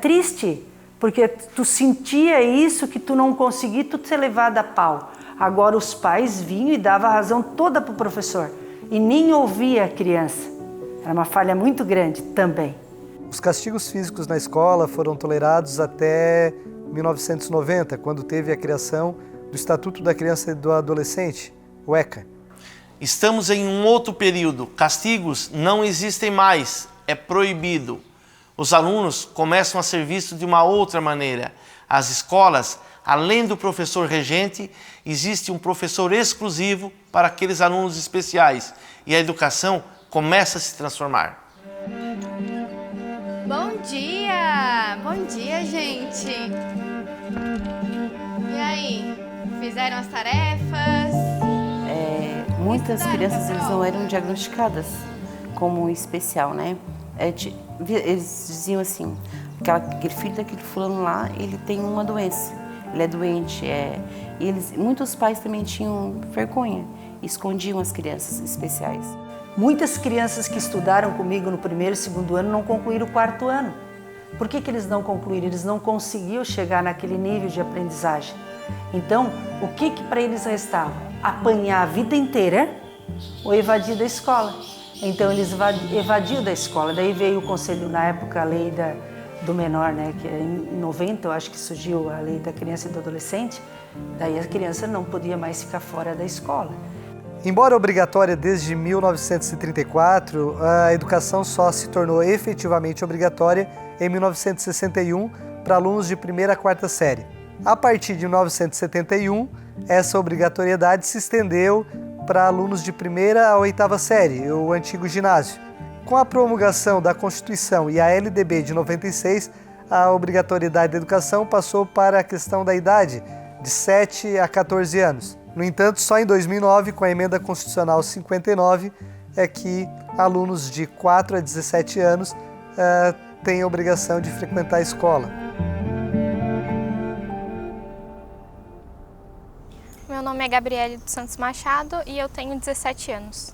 triste, porque tu sentia isso que tu não conseguia, tu ser levado a pau. Agora, os pais vinham e davam a razão toda para o professor e nem ouvia a criança. Era uma falha muito grande também. Os castigos físicos na escola foram tolerados até 1990, quando teve a criação do Estatuto da Criança e do Adolescente, o ECA. Estamos em um outro período. Castigos não existem mais, é proibido. Os alunos começam a ser vistos de uma outra maneira. As escolas, além do professor regente, existe um professor exclusivo para aqueles alunos especiais e a educação começa a se transformar. Bom dia! Bom dia, gente! E aí, fizeram as tarefas? Muitas crianças eles não eram diagnosticadas como especial, né? Eles diziam assim, aquele filho daquele fulano lá, ele tem uma doença, ele é doente. E muitos pais também tinham vergonha, escondiam as crianças especiais. Muitas crianças que estudaram comigo no 1º e 2º ano não concluíram o 4º ano. Por que eles não concluíram? Eles não conseguiam chegar naquele nível de aprendizagem. Então, o que para eles restava? Apanhar a vida inteira ou evadir da escola. Então, eles evadiam da escola. Daí veio o conselho, na época, a lei do menor, né? Que em 90, eu acho que surgiu a lei da criança e do adolescente. Daí a criança não podia mais ficar fora da escola. Embora obrigatória desde 1934, a educação só se tornou efetivamente obrigatória em 1961 para alunos de 1ª a 4ª série. A partir de 1971, essa obrigatoriedade se estendeu para alunos de 1ª a 8ª série, o antigo ginásio. Com a promulgação da Constituição e a LDB de 96, a obrigatoriedade da educação passou para a questão da idade, de 7 a 14 anos. No entanto, só em 2009, com a Emenda Constitucional 59, é que alunos de 4 a 17 anos têm a obrigação de frequentar a escola. Meu nome é Gabriele dos Santos Machado e eu tenho 17 anos.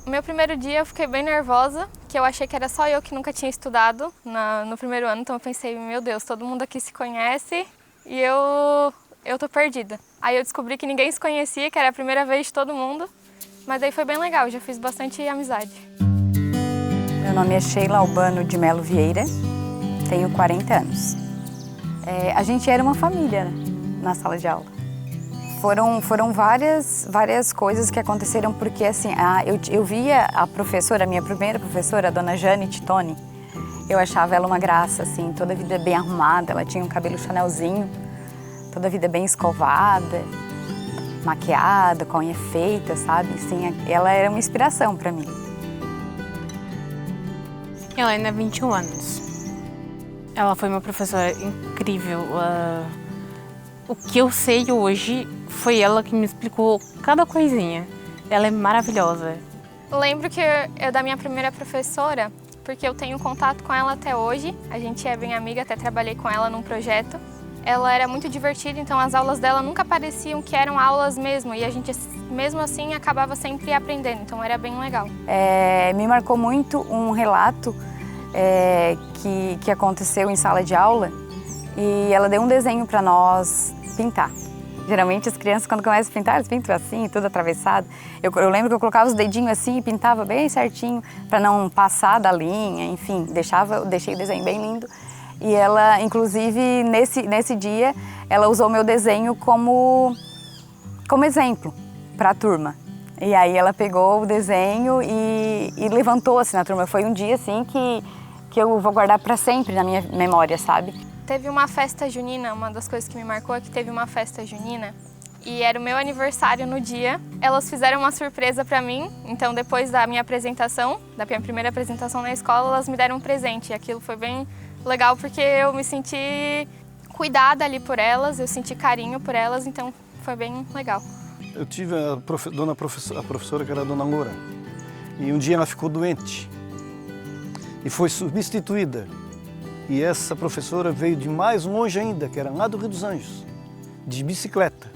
No meu primeiro dia eu fiquei bem nervosa, que eu achei que era só eu que nunca tinha estudado no 1º ano, então eu pensei, meu Deus, todo mundo aqui se conhece e eu tô perdida. Aí eu descobri que ninguém se conhecia, que era a primeira vez de todo mundo, mas aí foi bem legal, eu já fiz bastante amizade. Meu nome é Sheila Albano de Melo Vieira, tenho 40 anos. A gente era uma família, né, na sala de aula. Foram várias coisas que aconteceram, porque assim, eu via a professora, a minha primeira professora, a dona Jane Titone, eu achava ela uma graça, assim, toda a vida bem arrumada, ela tinha um cabelo chanelzinho, toda a vida bem escovada. maquiada, com a unha feita, sabe? Assim, ela era uma inspiração para mim. Helena, 21 anos. Ela foi uma professora incrível. O que eu sei hoje foi ela que me explicou cada coisinha. Ela é maravilhosa. Lembro que eu da minha primeira professora, porque eu tenho contato com ela até hoje. A gente é bem amiga, até trabalhei com ela num projeto. Ela era muito divertida, então as aulas dela nunca pareciam que eram aulas mesmo. E a gente, mesmo assim, acabava sempre aprendendo, então era bem legal. Me marcou muito um relato que aconteceu em sala de aula e ela deu um desenho para nós pintar. Geralmente as crianças, quando começam a pintar, eles pintam assim, tudo atravessado. Eu lembro que eu colocava os dedinhos assim e pintava bem certinho para não passar da linha, enfim, deixei o desenho bem lindo. E ela, inclusive, nesse dia, ela usou meu desenho como exemplo para a turma. E aí ela pegou o desenho e levantou assim na turma. Foi um dia assim que eu vou guardar para sempre na minha memória, sabe? Teve uma festa junina, uma das coisas que me marcou é que teve uma festa junina e era o meu aniversário no dia. Elas fizeram uma surpresa para mim, então depois da minha apresentação, da minha primeira apresentação na escola, elas me deram um presente e aquilo foi bem legal porque eu me senti cuidada ali por elas, eu senti carinho por elas, então foi bem legal. Eu tive a professora que era a Dona Loura e um dia ela ficou doente e foi substituída. E essa professora veio de mais longe ainda, que era lá do Rio dos Anjos, de bicicleta.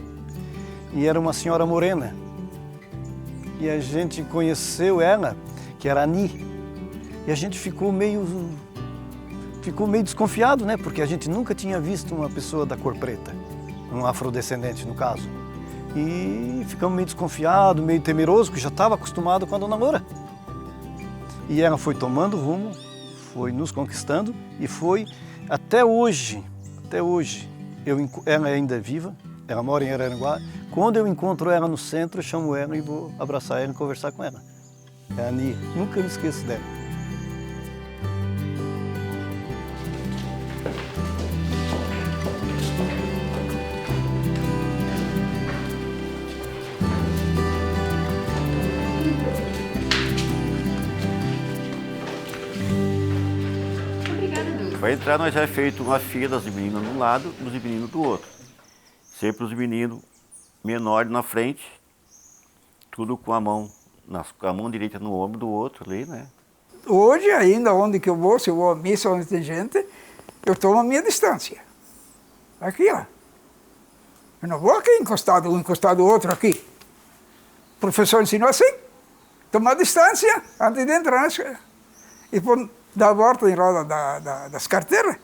E era uma senhora morena. E a gente conheceu ela, que era a Ani. E a gente ficou meio desconfiado, né? Porque a gente nunca tinha visto uma pessoa da cor preta, um afrodescendente no caso. E ficamos meio desconfiados, meio temerosos, porque já estava acostumado com a Dona Loura. E ela foi tomando rumo, foi nos conquistando e foi até hoje, ela ainda é viva, ela mora em Araranguá. Quando eu encontro ela no centro, eu chamo ela e vou abraçar ela e conversar com ela. É a Ania, nunca me esqueço dela. Para entrar, nós já feito uma fila das meninas de um lado e dos meninos do outro. Sempre os meninos menores na frente, tudo com a mão direita no ombro do outro ali, né? Hoje, ainda onde que eu vou, se eu vou à missa onde tem gente, eu tomo a minha distância. Aqui, ó. Eu não vou aqui encostado um encostado do outro aqui. O professor ensinou assim, tomar distância antes de entrar. E por dar a volta em roda das carteiras,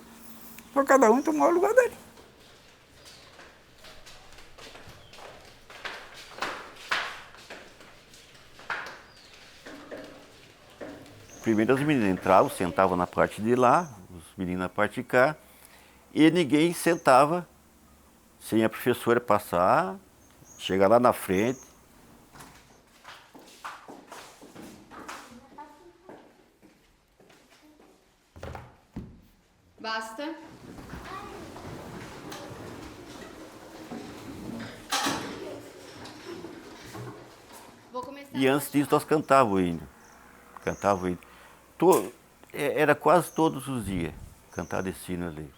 para cada um tomar o lugar dele. Primeiro as meninas entravam, sentavam na parte de lá, os meninos na parte de cá, e ninguém sentava sem a professora passar, chegar lá na frente. Basta. Vou começar. E antes disso nós cantávamos o hino. Era quase todos os dias cantar esse hino ali.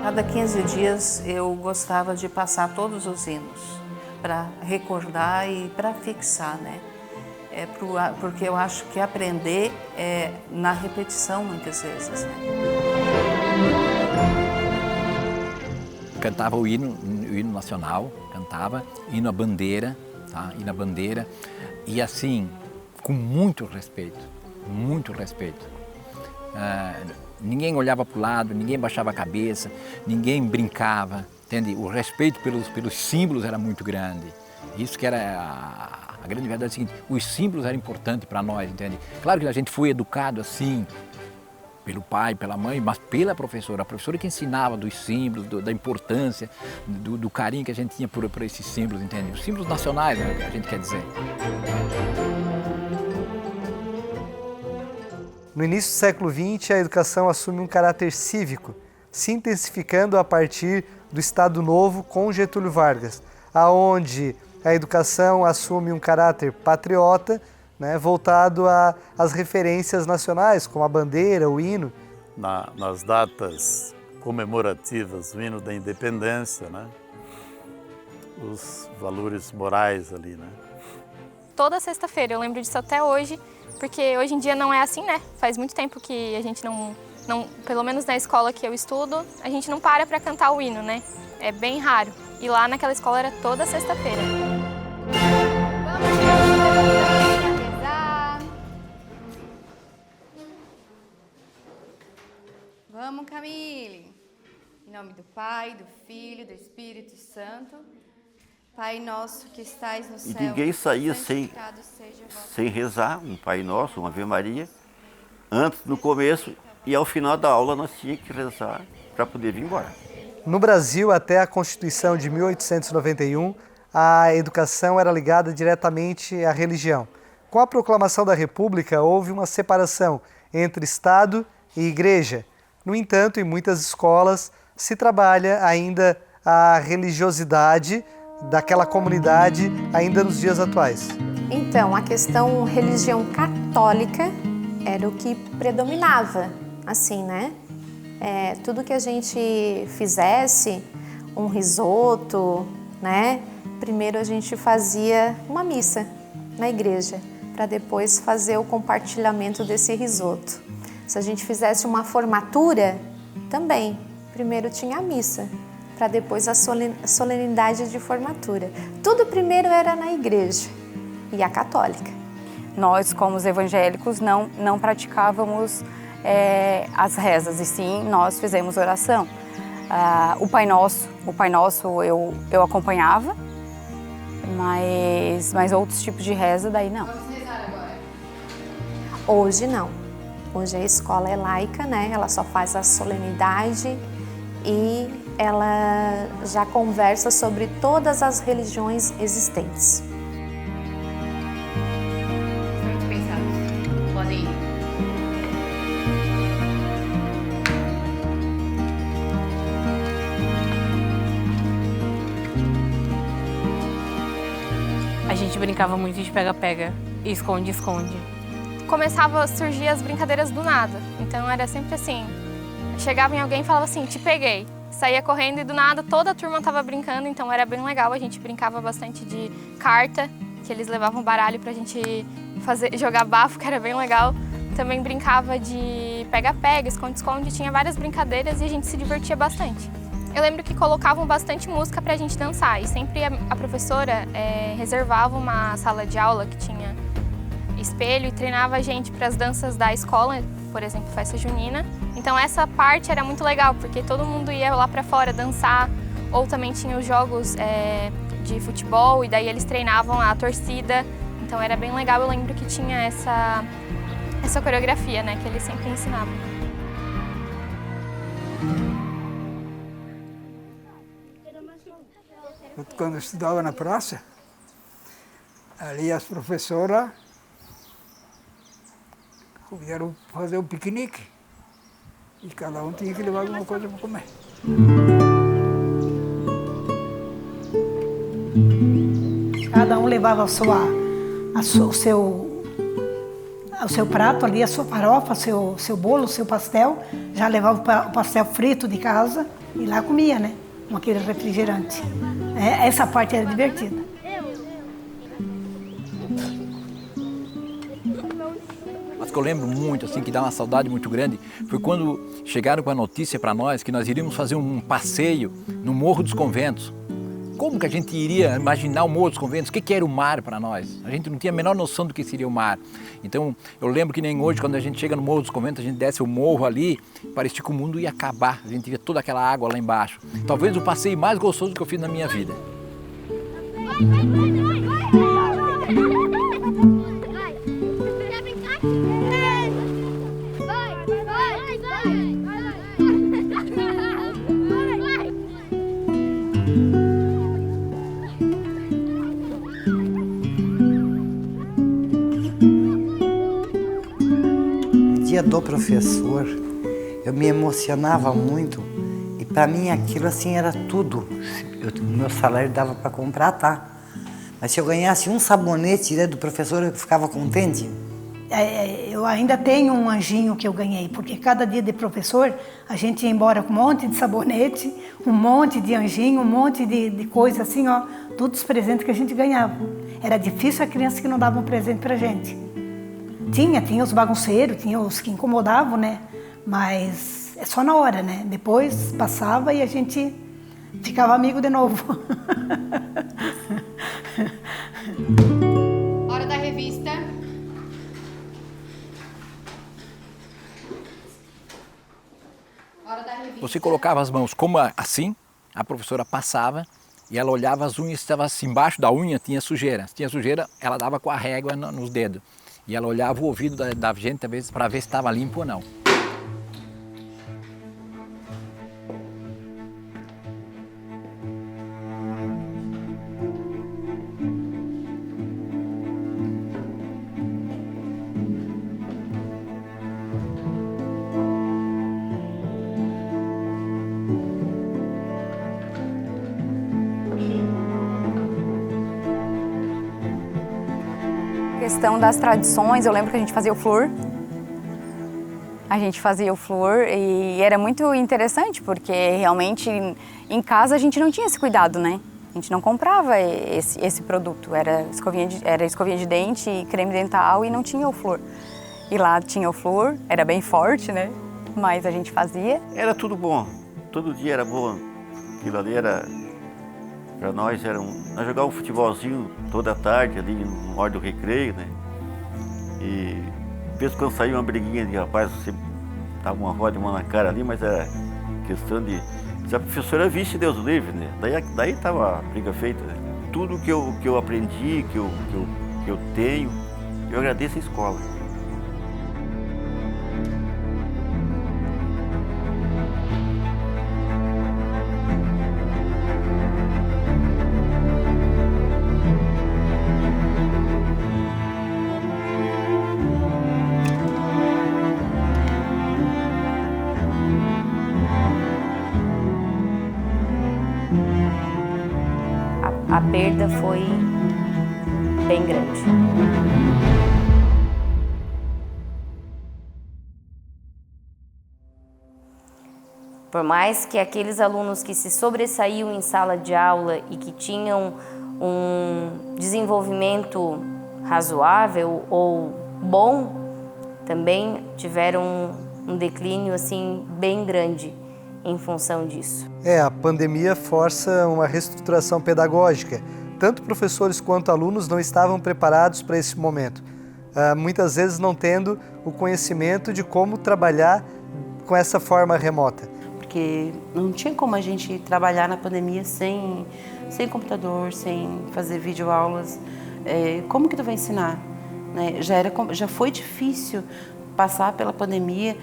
Cada 15 dias eu gostava de passar todos os hinos para recordar e para fixar, né? Porque eu acho que aprender é na repetição muitas vezes, né? Cantava o hino nacional, cantava, hino à bandeira, tá? Hino à bandeira, e assim, com muito respeito, muito respeito. Ninguém olhava para o lado, ninguém baixava a cabeça, ninguém brincava, entende? O respeito pelos símbolos era muito grande. Isso que era a grande verdade é o seguinte, os símbolos eram importantes para nós, entende? Claro que a gente foi educado assim, pelo pai, pela mãe, mas pela professora. A professora que ensinava dos símbolos, da importância, do carinho que a gente tinha por esses símbolos, entende? Os símbolos nacionais, né, a gente quer dizer. No início do século XX, a educação assume um caráter cívico, se intensificando a partir do Estado Novo com Getúlio Vargas, aonde a educação assume um caráter patriota, né, voltado às referências nacionais, como a bandeira, o hino. Nas datas comemorativas, o hino da independência, né, os valores morais ali, né? Toda sexta-feira, eu lembro disso até hoje, porque hoje em dia não é assim, né? Faz muito tempo que a gente não, pelo menos na escola que eu estudo, a gente não para cantar o hino, né? É bem raro. E lá naquela escola era toda sexta-feira. Vamos, Camille. Em nome do Pai, do Filho, do Espírito Santo. Pai nosso que estais no céu. E ninguém saía sem rezar um Pai Nosso, uma Ave Maria, antes, no começo, e ao final da aula nós tínhamos que rezar para poder vir embora. No Brasil, até a Constituição de 1891, a educação era ligada diretamente à religião. Com a proclamação da República, houve uma separação entre Estado e Igreja. No entanto, em muitas escolas se trabalha ainda a religiosidade daquela comunidade ainda nos dias atuais. Então, a questão religião católica era o que predominava, assim, né? Tudo que a gente fizesse, um risoto, né? Primeiro a gente fazia uma missa na igreja, para depois fazer o compartilhamento desse risoto. Se a gente fizesse uma formatura, também. Primeiro tinha a missa, para depois a solenidade de formatura. Tudo primeiro era na igreja, e a católica. Nós, como os evangélicos, não praticávamos as rezas, e sim nós fizemos oração. O Pai Nosso eu acompanhava, mas outros tipos de reza daí não. Hoje não. Hoje a escola é laica, né? Ela só faz a solenidade e ela já conversa sobre todas as religiões existentes. Muito pensado. Podem ir. A gente brincava muito de pega-pega e esconde-esconde. Começava a surgir as brincadeiras do nada, então era sempre assim. Chegava em alguém e falava assim, te peguei. Saía correndo e do nada toda a turma estava brincando, então era bem legal. A gente brincava bastante de carta, que eles levavam baralho pra gente jogar bafo, que era bem legal. Também brincava de pega-pega, esconde-esconde, tinha várias brincadeiras e a gente se divertia bastante. Eu lembro que colocavam bastante música pra gente dançar e sempre a professora reservava uma sala de aula que tinha espelho e treinava a gente para as danças da escola, por exemplo, festa junina. Então essa parte era muito legal, porque todo mundo ia lá para fora dançar, ou também tinha os jogos de futebol, e daí eles treinavam a torcida. Então era bem legal, eu lembro que tinha essa coreografia, né, que eles sempre ensinavam. Quando eu estudava na praça, ali as professoras vieram fazer um piquenique e cada um tinha que levar alguma coisa para comer. Cada um levava o seu prato ali, a sua farofa, o seu bolo, o seu pastel. Já levava o pastel frito de casa e lá comia, né? Com aquele refrigerante. Essa parte era divertida. Mas que eu lembro muito, assim, que dá uma saudade muito grande, foi quando chegaram com a notícia para nós que nós iríamos fazer um passeio no Morro dos Conventos. Como que a gente iria imaginar o Morro dos Conventos? O que era o mar para nós? A gente não tinha a menor noção do que seria o mar. Então, eu lembro que nem hoje, quando a gente chega no Morro dos Conventos, a gente desce o morro ali, parecia que o mundo ia acabar. A gente via toda aquela água lá embaixo. Talvez o passeio mais gostoso que eu fiz na minha vida. dia do professor, eu me emocionava muito e para mim aquilo assim era tudo. Meu salário dava para comprar, tá? Mas se eu ganhasse um sabonete, né, do professor, eu ficava contente. Eu ainda tenho um anjinho que eu ganhei, porque cada dia de professor a gente ia embora com um monte de sabonete, um monte de anjinho, um monte de coisa assim, ó, todos os presentes que a gente ganhava. Era difícil a criança que não dava um presente pra gente. Tinha os bagunceiros, tinha os que incomodavam, né? Mas é só na hora, né? Depois passava e a gente ficava amigo de novo. Hora da revista. Você colocava as mãos como assim, a professora passava e ela olhava as unhas, estava assim, embaixo da unha tinha sujeira. Se tinha sujeira, ela dava com a régua nos dedos. E ela olhava o ouvido da gente, às vezes, para ver se estava limpo ou não. Questão das tradições, eu lembro que a gente fazia o flor. A gente fazia o flor e era muito interessante, porque realmente em casa a gente não tinha esse cuidado, né? A gente não comprava esse produto, era escovinha de dente, creme dental e não tinha o flor. E lá tinha o flor, era bem forte, né? Mas a gente fazia. Era tudo bom, todo dia era bom. Aquilo ali era, para nós, nós jogávamos um futebolzinho toda tarde ali na hora do recreio, né? E mesmo quando saía uma briguinha de rapaz, você dava uma roda de mão na cara ali, mas era questão de... Se a professora visse, Deus o livre, né? Daí tava a briga feita, né? Tudo que eu aprendi, que eu tenho, eu agradeço a escola. A perda foi bem grande. Por mais que aqueles alunos que se sobressaíam em sala de aula e que tinham um desenvolvimento razoável ou bom, também tiveram um declínio assim bem grande em função disso. A pandemia força uma reestruturação pedagógica. Tanto professores quanto alunos não estavam preparados para esse momento, muitas vezes não tendo o conhecimento de como trabalhar com essa forma remota. Porque não tinha como a gente trabalhar na pandemia sem computador, sem fazer videoaulas. Como que tu vai ensinar? Né? Já foi difícil passar pela pandemia,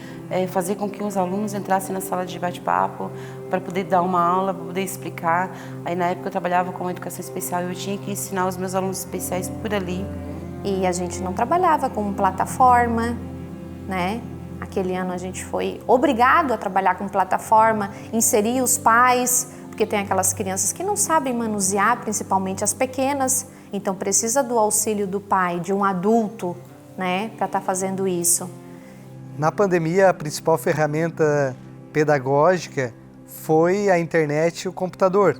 fazer com que os alunos entrassem na sala de bate-papo para poder dar uma aula, para poder explicar. Aí na época eu trabalhava com educação especial e eu tinha que ensinar os meus alunos especiais por ali. E a gente não trabalhava com plataforma, né? Aquele ano a gente foi obrigado a trabalhar com plataforma, inserir os pais, porque tem aquelas crianças que não sabem manusear, principalmente as pequenas, então precisa do auxílio do pai, de um adulto, né, para estar fazendo isso. Na pandemia, a principal ferramenta pedagógica foi a internet e o computador,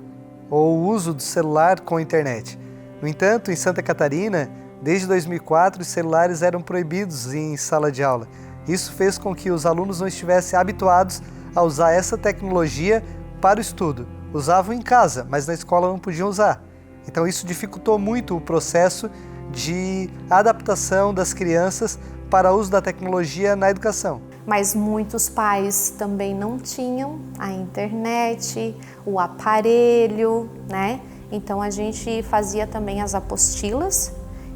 ou o uso do celular com a internet. No entanto, em Santa Catarina, desde 2004, os celulares eram proibidos em sala de aula. Isso fez com que os alunos não estivessem habituados a usar essa tecnologia para o estudo. Usavam em casa, mas na escola não podiam usar. Então isso dificultou muito o processo de adaptação das crianças para o uso da tecnologia na educação. Mas muitos pais também não tinham a internet, o aparelho, né? Então a gente fazia também as apostilas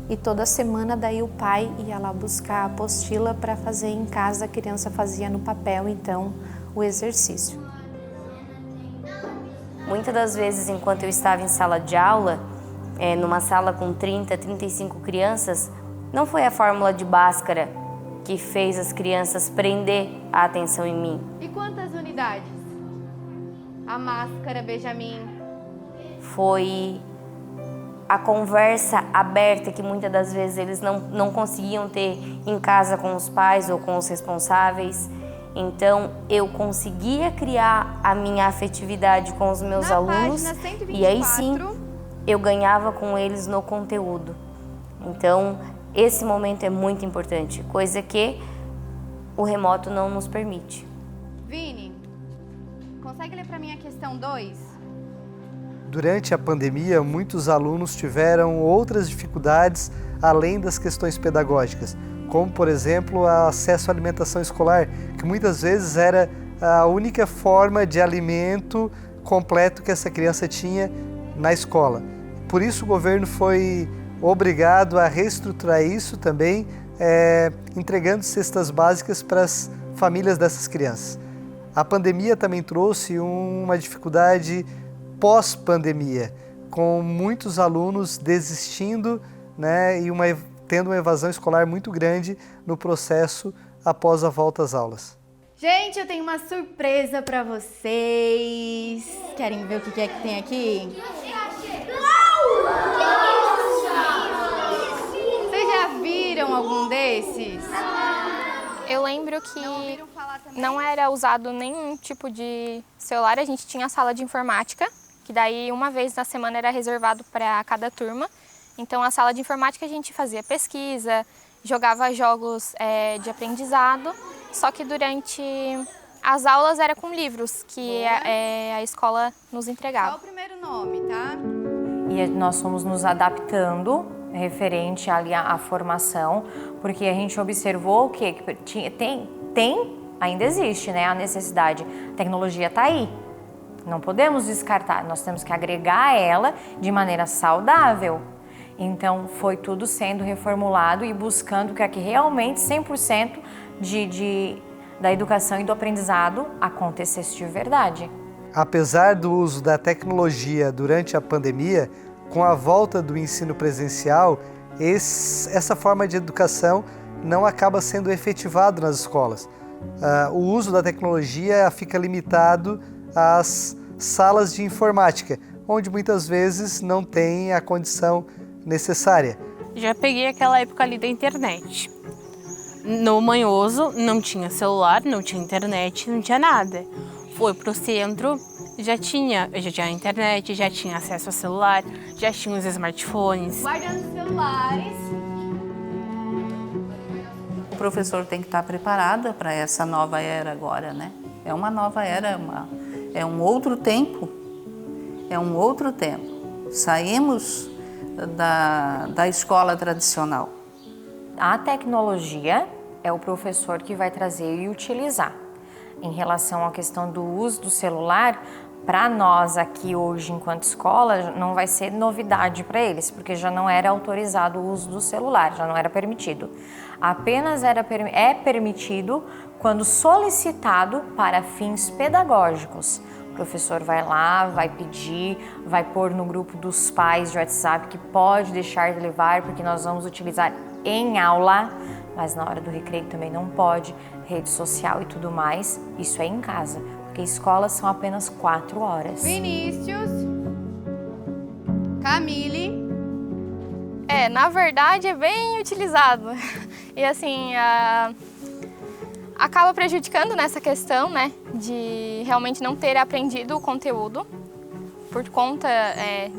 e toda semana daí o pai ia lá buscar a apostila para fazer em casa, a criança fazia no papel então o exercício. Muitas das vezes, enquanto eu estava em sala de aula, numa sala com 30, 35 crianças, não foi a fórmula de Bhaskara que fez as crianças prender a atenção em mim. E quantas unidades? A máscara, Benjamin. Foi a conversa aberta que muitas das vezes eles não conseguiam ter em casa com os pais ou com os responsáveis. Então, eu conseguia criar a minha afetividade com os meus alunos 124, e aí sim, eu ganhava com eles no conteúdo. Então, esse momento é muito importante, coisa que o remoto não nos permite. Vini, consegue ler para mim a questão 2? Durante a pandemia, muitos alunos tiveram outras dificuldades além das questões pedagógicas, como, por exemplo, o acesso à alimentação escolar, que muitas vezes era a única forma de alimento completo que essa criança tinha na escola. Por isso, o governo foi obrigado a reestruturar isso também, entregando cestas básicas para as famílias dessas crianças. A pandemia também trouxe uma dificuldade pós-pandemia, com muitos alunos desistindo, né, e tendo uma evasão escolar muito grande no processo após a volta às aulas. Gente, eu tenho uma surpresa para vocês. Querem ver o que é que tem aqui? Vocês já viram algum desses? Eu lembro que não era usado nenhum tipo de celular, a gente tinha a sala de informática, que daí uma vez na semana era reservado para cada turma. Então, a sala de informática a gente fazia pesquisa, jogava jogos de aprendizado, só que durante as aulas era com livros que a escola nos entregava. Qual o primeiro nome, tá? E nós fomos nos adaptando referente ali à formação, porque a gente observou que ainda existe, né, a necessidade. A tecnologia está aí, não podemos descartar, nós temos que agregar ela de maneira saudável. Então, foi tudo sendo reformulado e buscando que realmente 100% da educação e do aprendizado acontecesse de verdade. Apesar do uso da tecnologia durante a pandemia, com a volta do ensino presencial, essa forma de educação não acaba sendo efetivado nas escolas. O uso da tecnologia fica limitado às salas de informática, onde muitas vezes não tem a condição necessária. Já peguei aquela época ali da internet. No Manhoso não tinha celular, não tinha internet, não tinha nada. Foi pro centro, já tinha internet, já tinha acesso ao celular, já tinha os smartphones. Guardando os celulares. O professor tem que estar preparado para essa nova era agora, né? É uma nova era, é um outro tempo. É um outro tempo. Saímos da escola tradicional. A tecnologia é o professor que vai trazer e utilizar. Em relação à questão do uso do celular, para nós aqui hoje, enquanto escola, não vai ser novidade para eles, porque já não era autorizado o uso do celular, já não era permitido. Apenas é permitido quando solicitado para fins pedagógicos. O professor vai lá, vai pedir, vai pôr no grupo dos pais de WhatsApp que pode deixar de levar, porque nós vamos utilizar em aula, mas na hora do recreio também não pode, rede social e tudo mais, isso é em casa, porque escolas são apenas 4 horas. Vinícius, Camille. Na verdade é bem utilizado. E assim, acaba prejudicando nessa questão, né, de realmente não ter aprendido o conteúdo por conta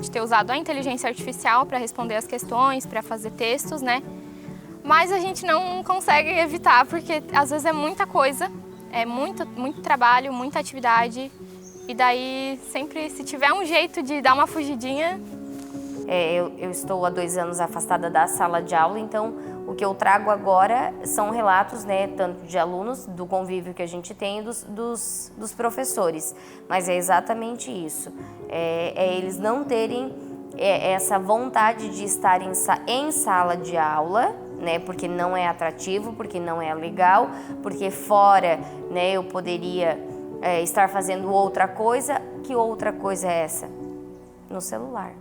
de ter usado a inteligência artificial para responder as questões, para fazer textos, né? Mas a gente não consegue evitar, porque às vezes é muita coisa, é muito trabalho, muita atividade, e daí sempre, se tiver um jeito de dar uma fugidinha... Eu estou há 2 anos afastada da sala de aula, então o que eu trago agora são relatos, né, tanto de alunos, do convívio que a gente tem, dos professores. Mas é exatamente isso, eles não terem essa vontade de estar em sala de aula, né, porque não é atrativo, porque não é legal, porque fora, né, eu poderia estar fazendo outra coisa. Que outra coisa é essa? No celular.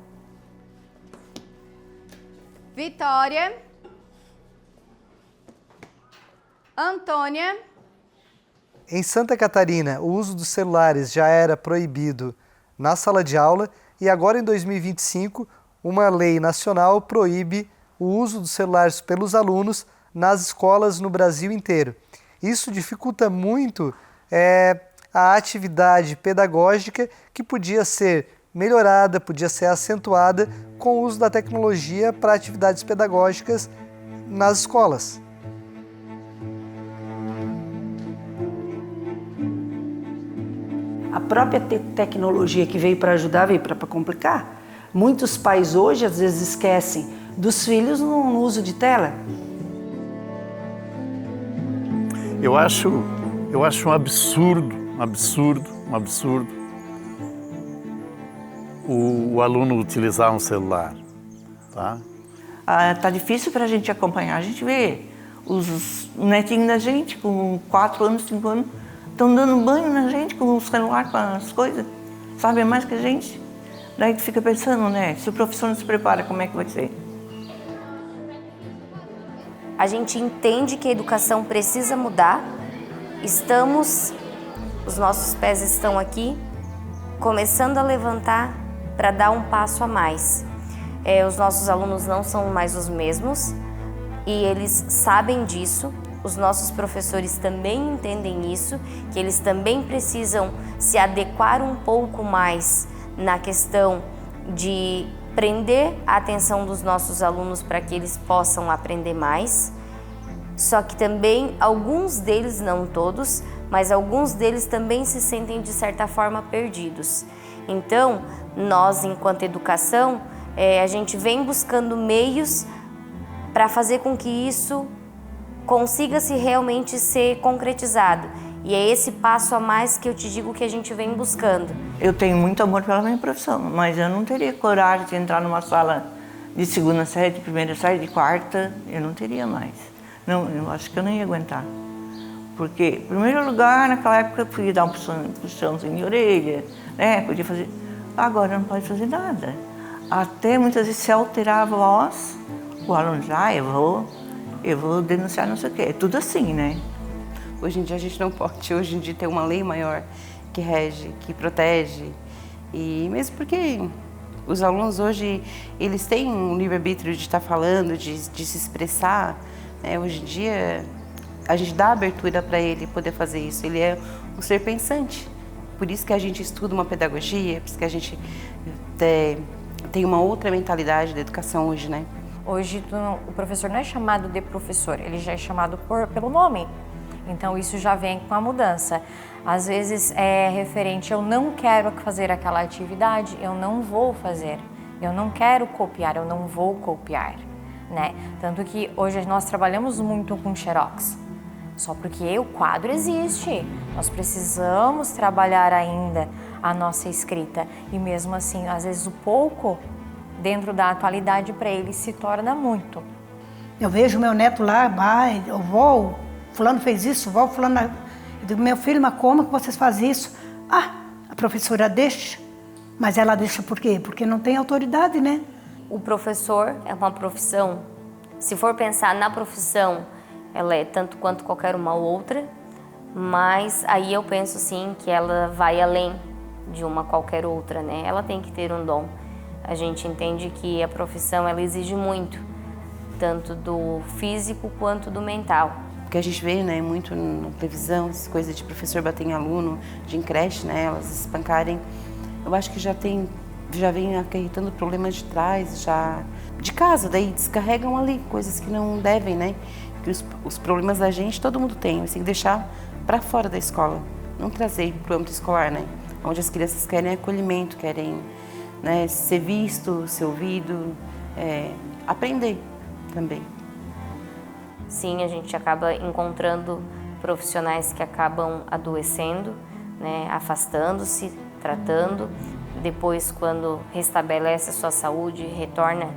Vitória. Antônia. Em Santa Catarina, o uso dos celulares já era proibido na sala de aula e agora em 2025, uma lei nacional proíbe o uso dos celulares pelos alunos nas escolas no Brasil inteiro. Isso dificulta muito a atividade pedagógica que podia ser melhorada, podia ser acentuada com o uso da tecnologia para atividades pedagógicas nas escolas. A própria tecnologia que veio para ajudar, veio para complicar. Muitos pais hoje, às vezes, esquecem dos filhos no uso de tela. Eu acho um absurdo o aluno utilizar um celular, tá? Tá difícil para a gente acompanhar. A gente vê os netinhos da gente com 4 anos, 5 anos, estão dando banho na gente com o celular, com as coisas, sabem mais que a gente. Daí tu fica pensando, né, se o professor não se prepara, como é que vai ser? A gente entende que a educação precisa mudar. Os nossos pés estão aqui, começando a levantar para dar um passo a mais. Os nossos alunos não são mais os mesmos e eles sabem disso. Os nossos professores também entendem isso, que eles também precisam se adequar um pouco mais na questão de prender a atenção dos nossos alunos para que eles possam aprender mais. Só que também alguns deles, não todos, mas alguns deles também se sentem de certa forma perdidos. Então, nós, enquanto educação, a gente vem buscando meios para fazer com que isso consiga-se realmente ser concretizado. E é esse passo a mais que eu te digo que a gente vem buscando. Eu tenho muito amor pela minha profissão, mas eu não teria coragem de entrar numa sala de 2ª série, de 1ª série, de 4ª, eu não teria mais. Não, eu acho que eu não ia aguentar. Porque, em primeiro lugar, naquela época eu podia dar um puxãozinho de orelha, né? Podia fazer. Agora não pode fazer nada. Até muitas vezes se alterava a voz, o aluno já, eu vou denunciar não sei o quê. É tudo assim, né? Hoje em dia a gente não pode, hoje em dia tem uma lei maior que rege, que protege. E mesmo porque os alunos hoje, eles têm um livre-arbítrio de estar falando, de se expressar. Hoje em dia a gente dá abertura para ele poder fazer isso. Ele é um ser pensante. Por isso que a gente estuda uma pedagogia, por isso que a gente tem uma outra mentalidade da educação hoje, né? Hoje o professor não é chamado de professor, ele já é chamado pelo nome. Então isso já vem com a mudança. Às vezes é referente, eu não quero fazer aquela atividade, eu não vou fazer. Eu não quero copiar, eu não vou copiar, né? Tanto que hoje nós trabalhamos muito com xerox. Só porque o quadro existe, nós precisamos trabalhar ainda a nossa escrita. E mesmo assim, às vezes o pouco dentro da atualidade para ele se torna muito. Eu vejo meu neto lá, eu vou, fulano fez isso, vou, fulano... Eu digo, meu filho, mas como que vocês fazem isso? A professora deixa. Mas ela deixa por quê? Porque não tem autoridade, né? O professor é uma profissão, se for pensar na profissão, ela é tanto quanto qualquer uma outra, mas aí eu penso sim que ela vai além de uma qualquer outra, né? Ela tem que ter um dom. A gente entende que a profissão ela exige muito, tanto do físico quanto do mental. Porque a gente vê, né, muito na televisão, essas coisas de professor bater em aluno, de creche, né, elas espancarem. Eu acho que já vem acarretando problemas de trás, já de casa, daí descarregam ali coisas que não devem, né? Que os problemas da gente todo mundo tem, mas tem que deixar para fora da escola, não trazer para o âmbito escolar, né? Onde as crianças querem acolhimento, querem, né, ser visto, ser ouvido, aprender também. Sim, a gente acaba encontrando profissionais que acabam adoecendo, né, afastando-se, tratando. Depois, quando restabelece a sua saúde, retorna,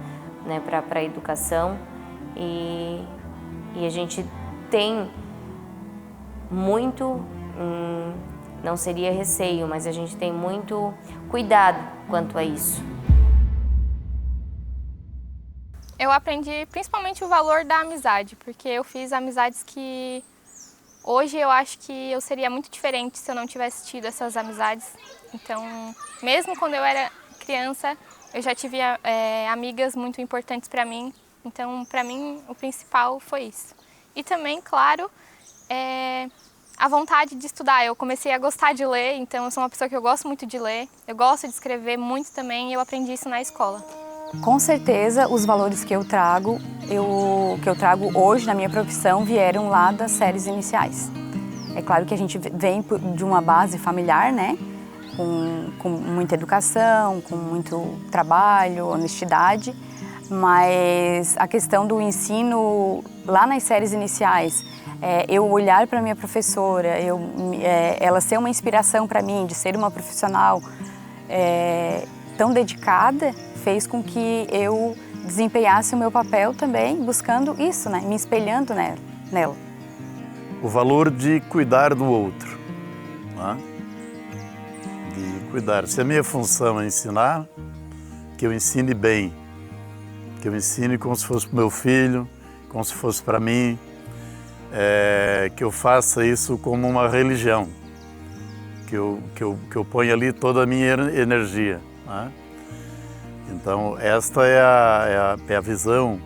né, para a educação. E a gente tem muito, não seria receio, mas a gente tem muito cuidado quanto a isso. Eu aprendi principalmente o valor da amizade, porque eu fiz amizades que Hoje eu acho que eu seria muito diferente se eu não tivesse tido essas amizades. Então, mesmo quando eu era criança, eu já tive amigas muito importantes para mim. Então, para mim, o principal foi isso. E também, claro, a vontade de estudar. Eu comecei a gostar de ler, então eu sou uma pessoa que eu gosto muito de ler. Eu gosto de escrever muito também e eu aprendi isso na escola. Com certeza, os valores que eu trago hoje na minha profissão vieram lá das séries iniciais. É claro que a gente vem de uma base familiar, né? Com muita educação, com muito trabalho, honestidade, mas a questão do ensino lá nas séries iniciais, eu olhar para minha professora, ela ser uma inspiração para mim, de ser uma profissional tão dedicada, fez com que eu desempenhasse o meu papel também, buscando isso, né? Me espelhando nela. O valor de cuidar do outro, né? De cuidar. Se a minha função é ensinar, que eu ensine bem, que eu ensine como se fosse para o meu filho, como se fosse para mim, que eu faça isso como uma religião, que eu ponha ali toda a minha energia, né? Então, esta é a visão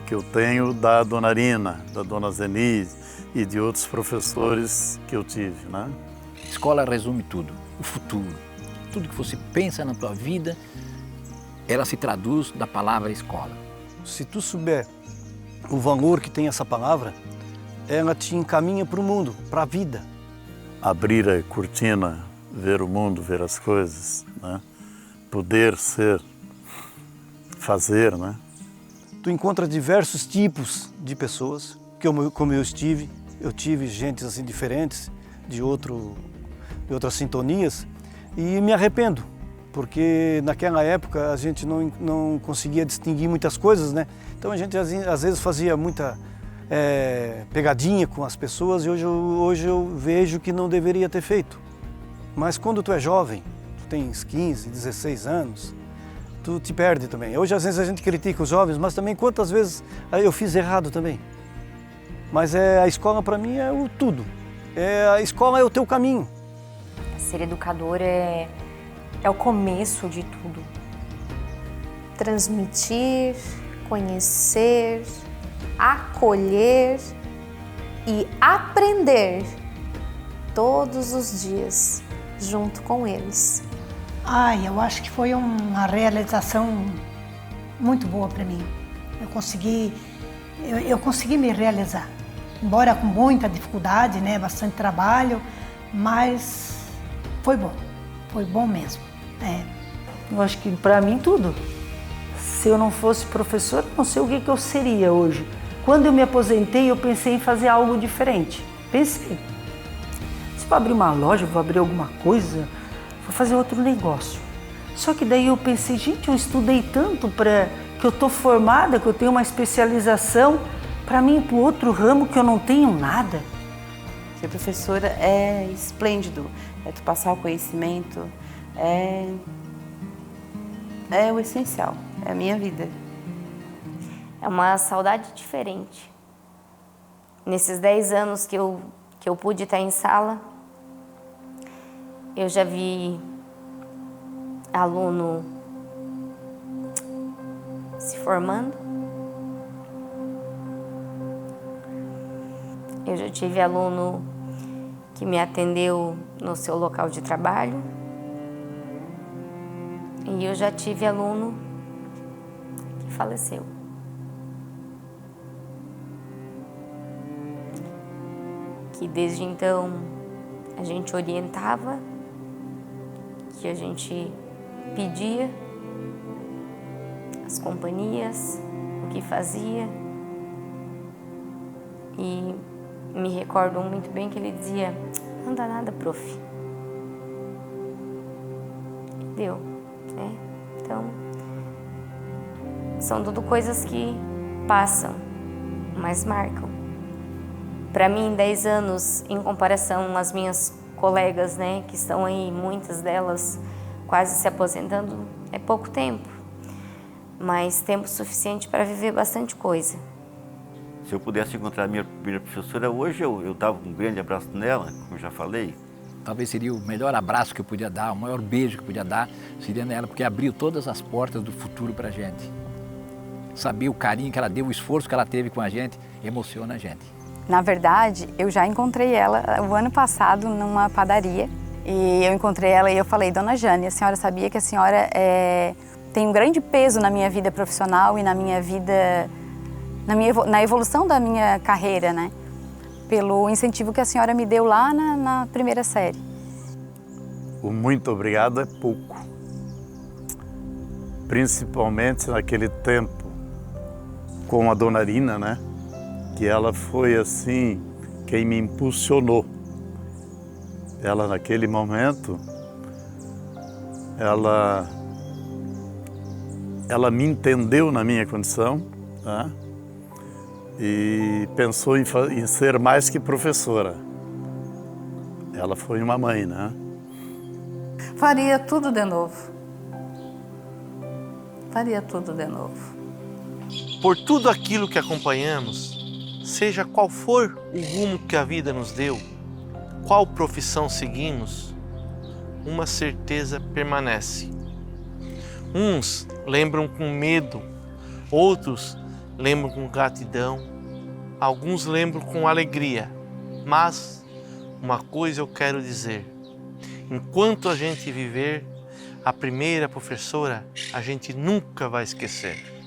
que eu tenho da Dona Arina, da Dona Zenise e de outros professores que eu tive, né? Escola resume tudo, o futuro. Tudo que você pensa na tua vida, ela se traduz da palavra escola. Se tu souber o valor que tem essa palavra, ela te encaminha para o mundo, para a vida. Abrir a cortina, ver o mundo, ver as coisas, né? Poder ser, fazer, né? Tu encontra diversos tipos de pessoas, como eu tive gente assim diferentes, de outras sintonias, e me arrependo, porque naquela época a gente não conseguia distinguir muitas coisas, né? Então a gente às vezes fazia muita pegadinha com as pessoas e hoje eu vejo que não deveria ter feito. Mas quando tu é jovem, tens 15, 16 anos, tu te perde também. Hoje às vezes a gente critica os jovens, mas também quantas vezes eu fiz errado também. Mas a escola para mim é o tudo. A escola é o teu caminho. Ser educador é o começo de tudo. Transmitir, conhecer, acolher e aprender todos os dias junto com eles. Eu acho que foi uma realização muito boa para mim. Eu consegui me realizar, embora com muita dificuldade, né, bastante trabalho, mas foi bom mesmo. Eu acho que para mim tudo. Se eu não fosse professora, não sei o que eu seria hoje. Quando eu me aposentei, eu pensei em fazer algo diferente. Pensei, se vou abrir uma loja, vou abrir alguma coisa, vou fazer outro negócio. Só que daí eu pensei, gente, eu estudei tanto que eu estou formada, que eu tenho uma especialização, para mim ir para outro ramo que eu não tenho nada. Ser professora é esplêndido, tu passar o conhecimento, é o essencial, é a minha vida. É uma saudade diferente. Nesses 10 anos que eu pude estar em sala, eu já vi aluno se formando. Eu já tive aluno que me atendeu no seu local de trabalho. E eu já tive aluno que faleceu. Que desde então a gente orientava, que a gente pedia as companhias, o que fazia. E me recordo muito bem que ele dizia, não dá nada, prof. E deu, né? Então, são tudo coisas que passam, mas marcam. Para mim, 10 anos, em comparação às minhas colegas, né, que estão aí, muitas delas quase se aposentando, é pouco tempo, mas tempo suficiente para viver bastante coisa. Se eu pudesse encontrar a minha primeira professora hoje, eu dava um grande abraço nela, como eu já falei. Talvez seria o melhor abraço que eu podia dar, o maior beijo que eu podia dar, seria nela, porque abriu todas as portas do futuro para a gente. Saber o carinho que ela deu, o esforço que ela teve com a gente, emociona a gente. Na verdade, eu já encontrei ela o ano passado numa padaria. E eu encontrei ela e eu falei, Dona Jane, a senhora sabia que a senhora tem um grande peso na minha vida profissional e na minha vida, na evolução da minha carreira, né? Pelo incentivo que a senhora me deu lá na primeira série. O muito obrigado é pouco. Principalmente naquele tempo com a Dona Arina, né? Que ela foi assim, quem me impulsionou. Ela naquele momento, ela me entendeu na minha condição, né? E pensou em ser mais que professora. Ela foi uma mãe, né? Faria tudo de novo. Faria tudo de novo. Por tudo aquilo que acompanhamos, seja qual for o rumo que a vida nos deu, qual profissão seguimos, uma certeza permanece. Uns lembram com medo, outros lembram com gratidão, alguns lembram com alegria, mas uma coisa eu quero dizer: enquanto a gente viver, a primeira professora a gente nunca vai esquecer.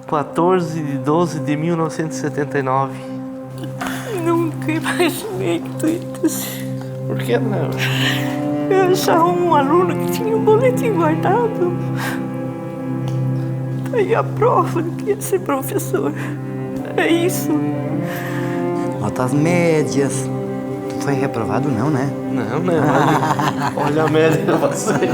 (14/12/1979) Nunca imaginei que tudo isso. Por que não? Eu achava um aluno que tinha um boletim guardado. Tá aí a prova de que ia ser professor. É isso. Notas médias. Tu foi reprovado não, né? Não, não. Olha a média que eu passei.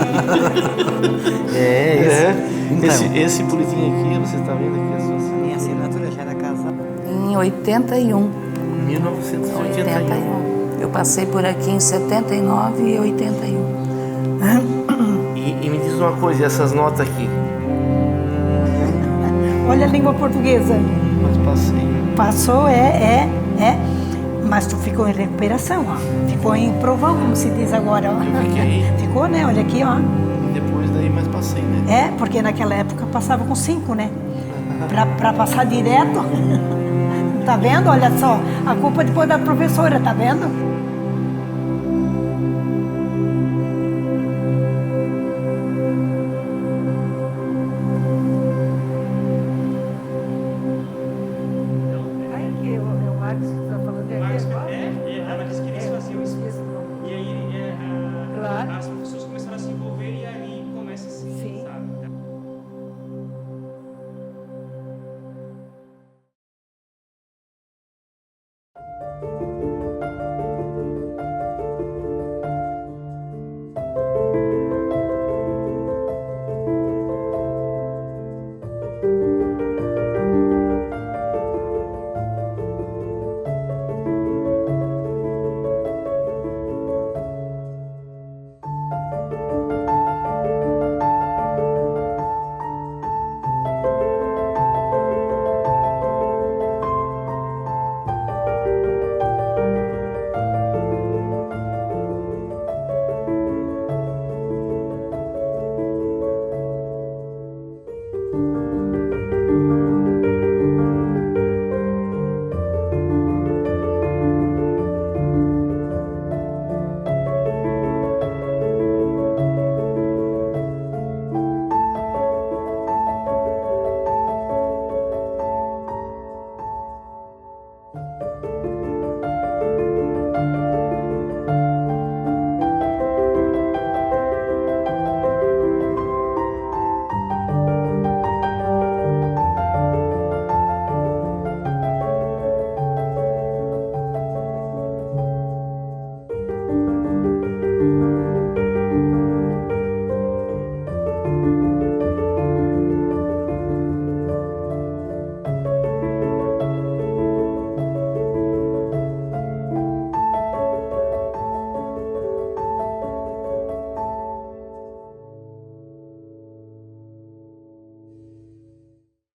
Então. Esse boletim aqui, você está vendo aqui a sua assinatura? Minha assinatura já era casada. Em 81. 1981. Eu passei por aqui em 79 e 81. E me diz uma coisa, essas notas aqui? Olha a língua portuguesa. Mas passei. Passou, mas tu ficou em recuperação, ó. Ficou em provão, como se diz agora, ó. Eu fiquei. Ficou, né? Olha aqui, ó. Depois daí, mas passei, né? Porque naquela época passava com 5, né? Pra passar direto. Tá vendo? Olha só, a culpa depois da professora, tá vendo? As pessoas começaram a se envolver e aí começa assim, sabe?